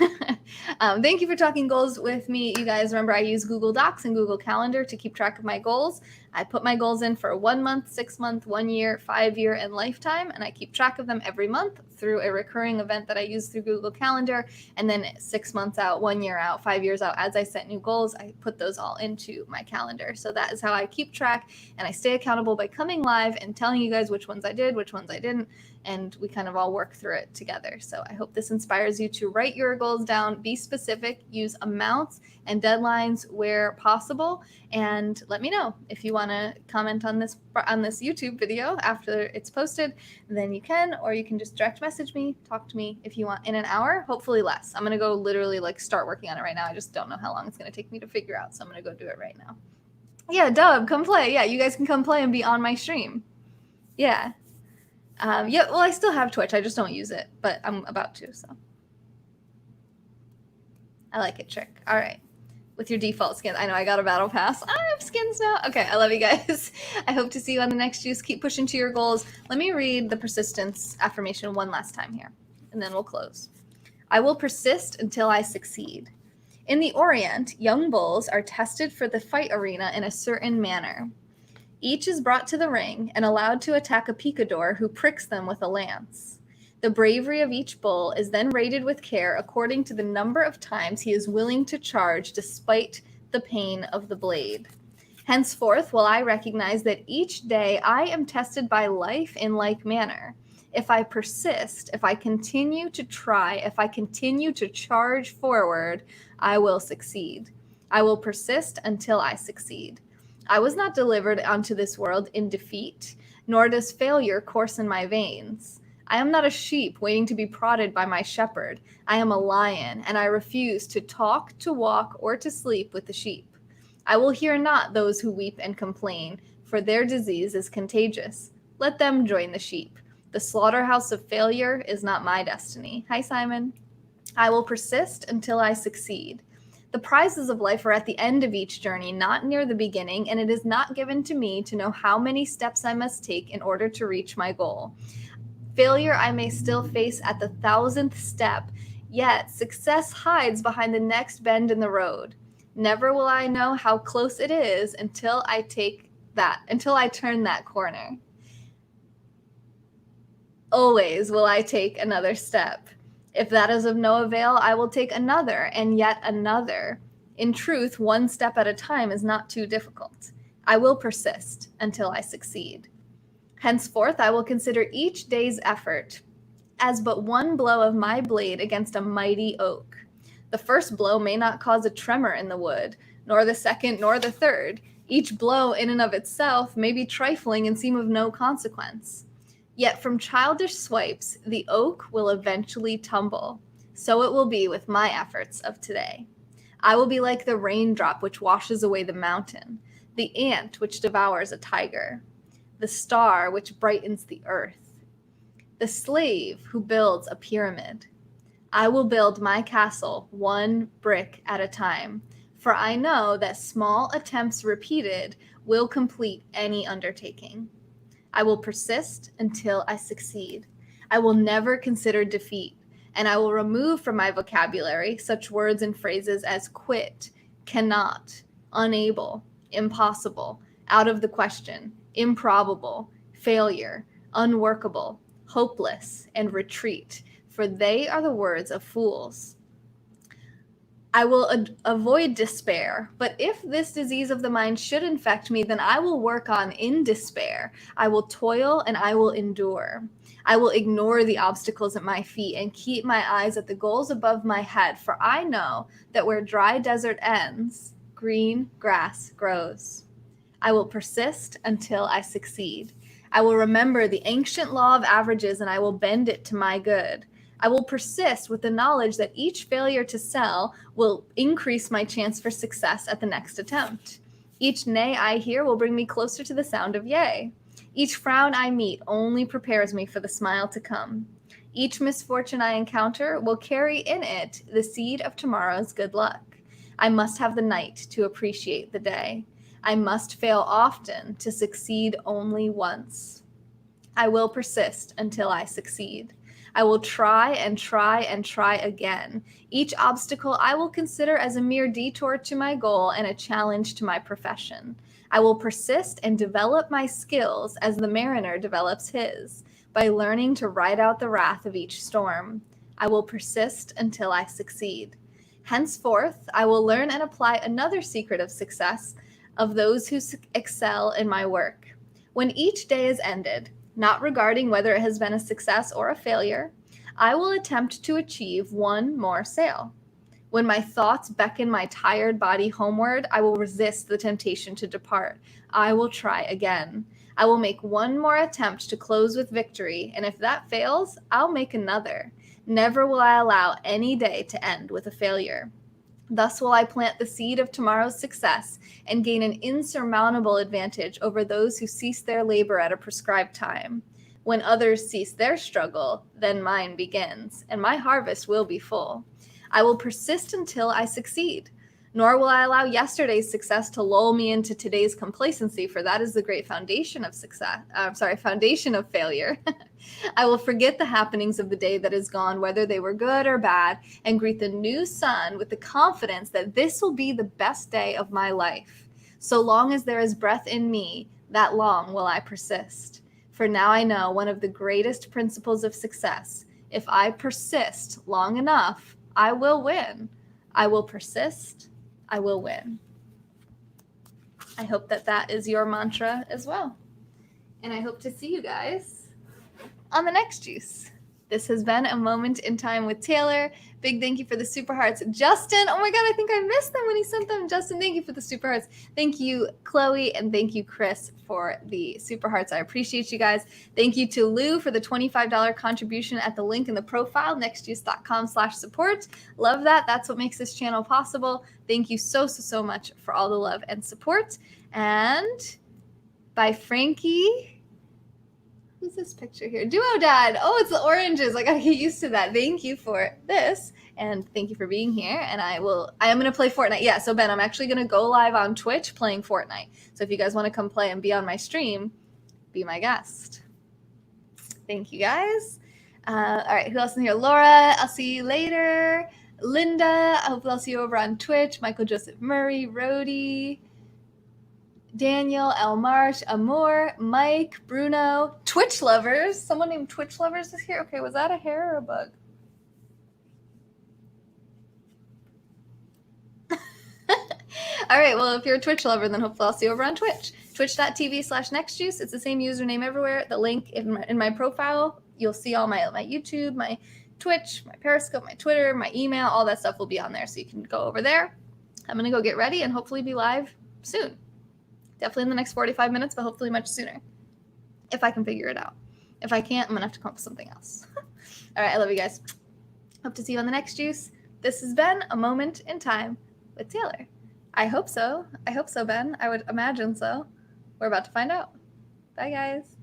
Thank you for talking goals with me. You guys remember I use Google Docs and Google Calendar to keep track of my goals. I put my goals in for 1 month, 6 month, 1 year, 5 year, and lifetime. And I keep track of them every month through a recurring event that I use through Google Calendar. And then 6 months out, 1 year out, 5 years out, as I set new goals, I put those all into my calendar. So that is how I keep track, and I stay accountable by coming live and telling you guys which ones I did, which ones I didn't. And we kind of all work through it together. So I hope this inspires you to write your goals down, be specific, use amounts and deadlines where possible, and let me know if you want to comment on this YouTube video after it's posted. Then you can, or you can just direct message me, talk to me if you want in an hour, hopefully less. I'm going to go literally like start working on it right now. I just don't know how long it's going to take me to figure out. So I'm going to go do it right now. Yeah, Dub, come play. Yeah, you guys can come play and be on my stream. Yeah. Yeah, well, I still have Twitch. I just don't use it, but I'm about to, so. I like it, Trick. All right. with your default skins. I know I got a battle pass. I have skins now. Okay, I love you guys. I hope to see you on the next juice. Keep pushing to your goals. Let me read the persistence affirmation one last time here, and then we'll close. I will persist until I succeed. In the Orient, young bulls are tested for the fight arena in a certain manner. Each is brought to the ring and allowed to attack a picador who pricks them with a lance. The bravery of each bull is then rated with care according to the number of times he is willing to charge despite the pain of the blade. Henceforth will I recognize that each day I am tested by life in like manner. If I persist, if I continue to try, if I continue to charge forward, I will succeed. I will persist until I succeed. I was not delivered unto this world in defeat, nor does failure course in my veins. I am not a sheep waiting to be prodded by my shepherd. I am a lion, and I refuse to talk, to walk, or to sleep with the sheep. I will hear not those who weep and complain, for their disease is contagious. Let them join the sheep. The slaughterhouse of failure is not my destiny. Hi, Simon. I will persist until I succeed. The prizes of life are at the end of each journey, not near the beginning, and it is not given to me to know how many steps I must take in order to reach my goal. Failure I may still face at the 1,000th step, yet success hides behind the next bend in the road. Never will I know how close it is until I turn that corner. Always will I take another step. If that is of no avail, I will take another and yet another. In truth, one step at a time is not too difficult. I will persist until I succeed. Henceforth, I will consider each day's effort as but one blow of my blade against a mighty oak. The first blow may not cause a tremor in the wood, nor the second, nor the third. Each blow in and of itself may be trifling and seem of no consequence. Yet from childish swipes, the oak will eventually tumble. So it will be with my efforts of today. I will be like the raindrop which washes away the mountain, the ant which devours a tiger, the star which brightens the earth, the slave who builds a pyramid. I will build my castle one brick at a time, for I know that small attempts repeated will complete any undertaking. I will persist until I succeed. I will never consider defeat, and I will remove from my vocabulary such words and phrases as quit, cannot, unable, impossible, out of the question, improbable, failure, unworkable, hopeless, and retreat, for they are the words of fools. I will avoid despair, but if this disease of the mind should infect me, then I will work on in despair. I will toil and I will endure. I will ignore the obstacles at my feet and keep my eyes at the goals above my head, for I know that where dry desert ends, green grass grows. I will persist until I succeed. I will remember the ancient law of averages and I will bend it to my good. I will persist with the knowledge that each failure to sell will increase my chance for success at the next attempt. Each nay I hear will bring me closer to the sound of yea. Each frown I meet only prepares me for the smile to come. Each misfortune I encounter will carry in it the seed of tomorrow's good luck. I must have the night to appreciate the day. I must fail often to succeed only once. I will persist until I succeed. I will try and try and try again. Each obstacle I will consider as a mere detour to my goal and a challenge to my profession. I will persist and develop my skills as the mariner develops his, by learning to ride out the wrath of each storm. I will persist until I succeed. Henceforth, I will learn and apply another secret of success of those who excel in my work. When each day is ended, not regarding whether it has been a success or a failure, I will attempt to achieve one more sale. When my thoughts beckon my tired body homeward, I will resist the temptation to depart. I will try again. I will make one more attempt to close with victory, and if that fails, I'll make another. Never will I allow any day to end with a failure. Thus will I plant the seed of tomorrow's success and gain an insurmountable advantage over those who cease their labor at a prescribed time. When others cease their struggle, then mine begins, and my harvest will be full. I will persist until I succeed. Nor will I allow yesterday's success to lull me into today's complacency, for that is the great foundation of foundation of failure. I will forget the happenings of the day that is gone, whether they were good or bad, and greet the new sun with the confidence that this will be the best day of my life. So long as there is breath in me, that long will I persist. For now I know one of the greatest principles of success. If I persist long enough, I will win. I will persist. I will win. I hope that that is your mantra as well. And I hope to see you guys on the next juice. This has been A Moment in Time with Taylor. Big thank you for the super hearts. Justin, oh my God, I think I missed them when he sent them. Justin, thank you for the super hearts. Thank you, Chloe, and thank you, Chris, for the super hearts. I appreciate you guys. Thank you to Lou for the $25 contribution at the link in the profile, nextjuice.com/support. Love that. That's what makes this channel possible. Thank you so much for all the love and support. And by Frankie. Who's this picture here? Duo Dad. Oh, it's the oranges. I gotta get used to that. Thank you for this, and thank you for being here. And I am gonna play Fortnite. Yeah. So Ben, I'm actually gonna go live on Twitch playing Fortnite. So if you guys want to come play and be on my stream, be my guest. Thank you guys. All right. Who else in here? Laura. I'll see you later. Linda. I hope I'll see you over on Twitch. Michael Joseph Murray. Rhodey. Daniel, El Marsh, Amor, Mike, Bruno, Twitch Lovers. Someone named Twitch Lovers is here. Okay, was that a hair or a bug? All right, well, if you're a Twitch lover, then hopefully I'll see you over on Twitch. Twitch.tv/nextjuice. It's the same username everywhere. The link in my profile, you'll see all my YouTube, my Twitch, my Periscope, my Twitter, my email, all that stuff will be on there. So you can go over there. I'm going to go get ready and hopefully be live soon. Definitely in the next 45 minutes, but hopefully much sooner, if I can figure it out. If I can't, I'm going to have to come up with something else. All right, I love you guys. Hope to see you on the next juice. This has been A Moment in Time with Taylor. I hope so. I hope so, Ben. I would imagine so. We're about to find out. Bye, guys.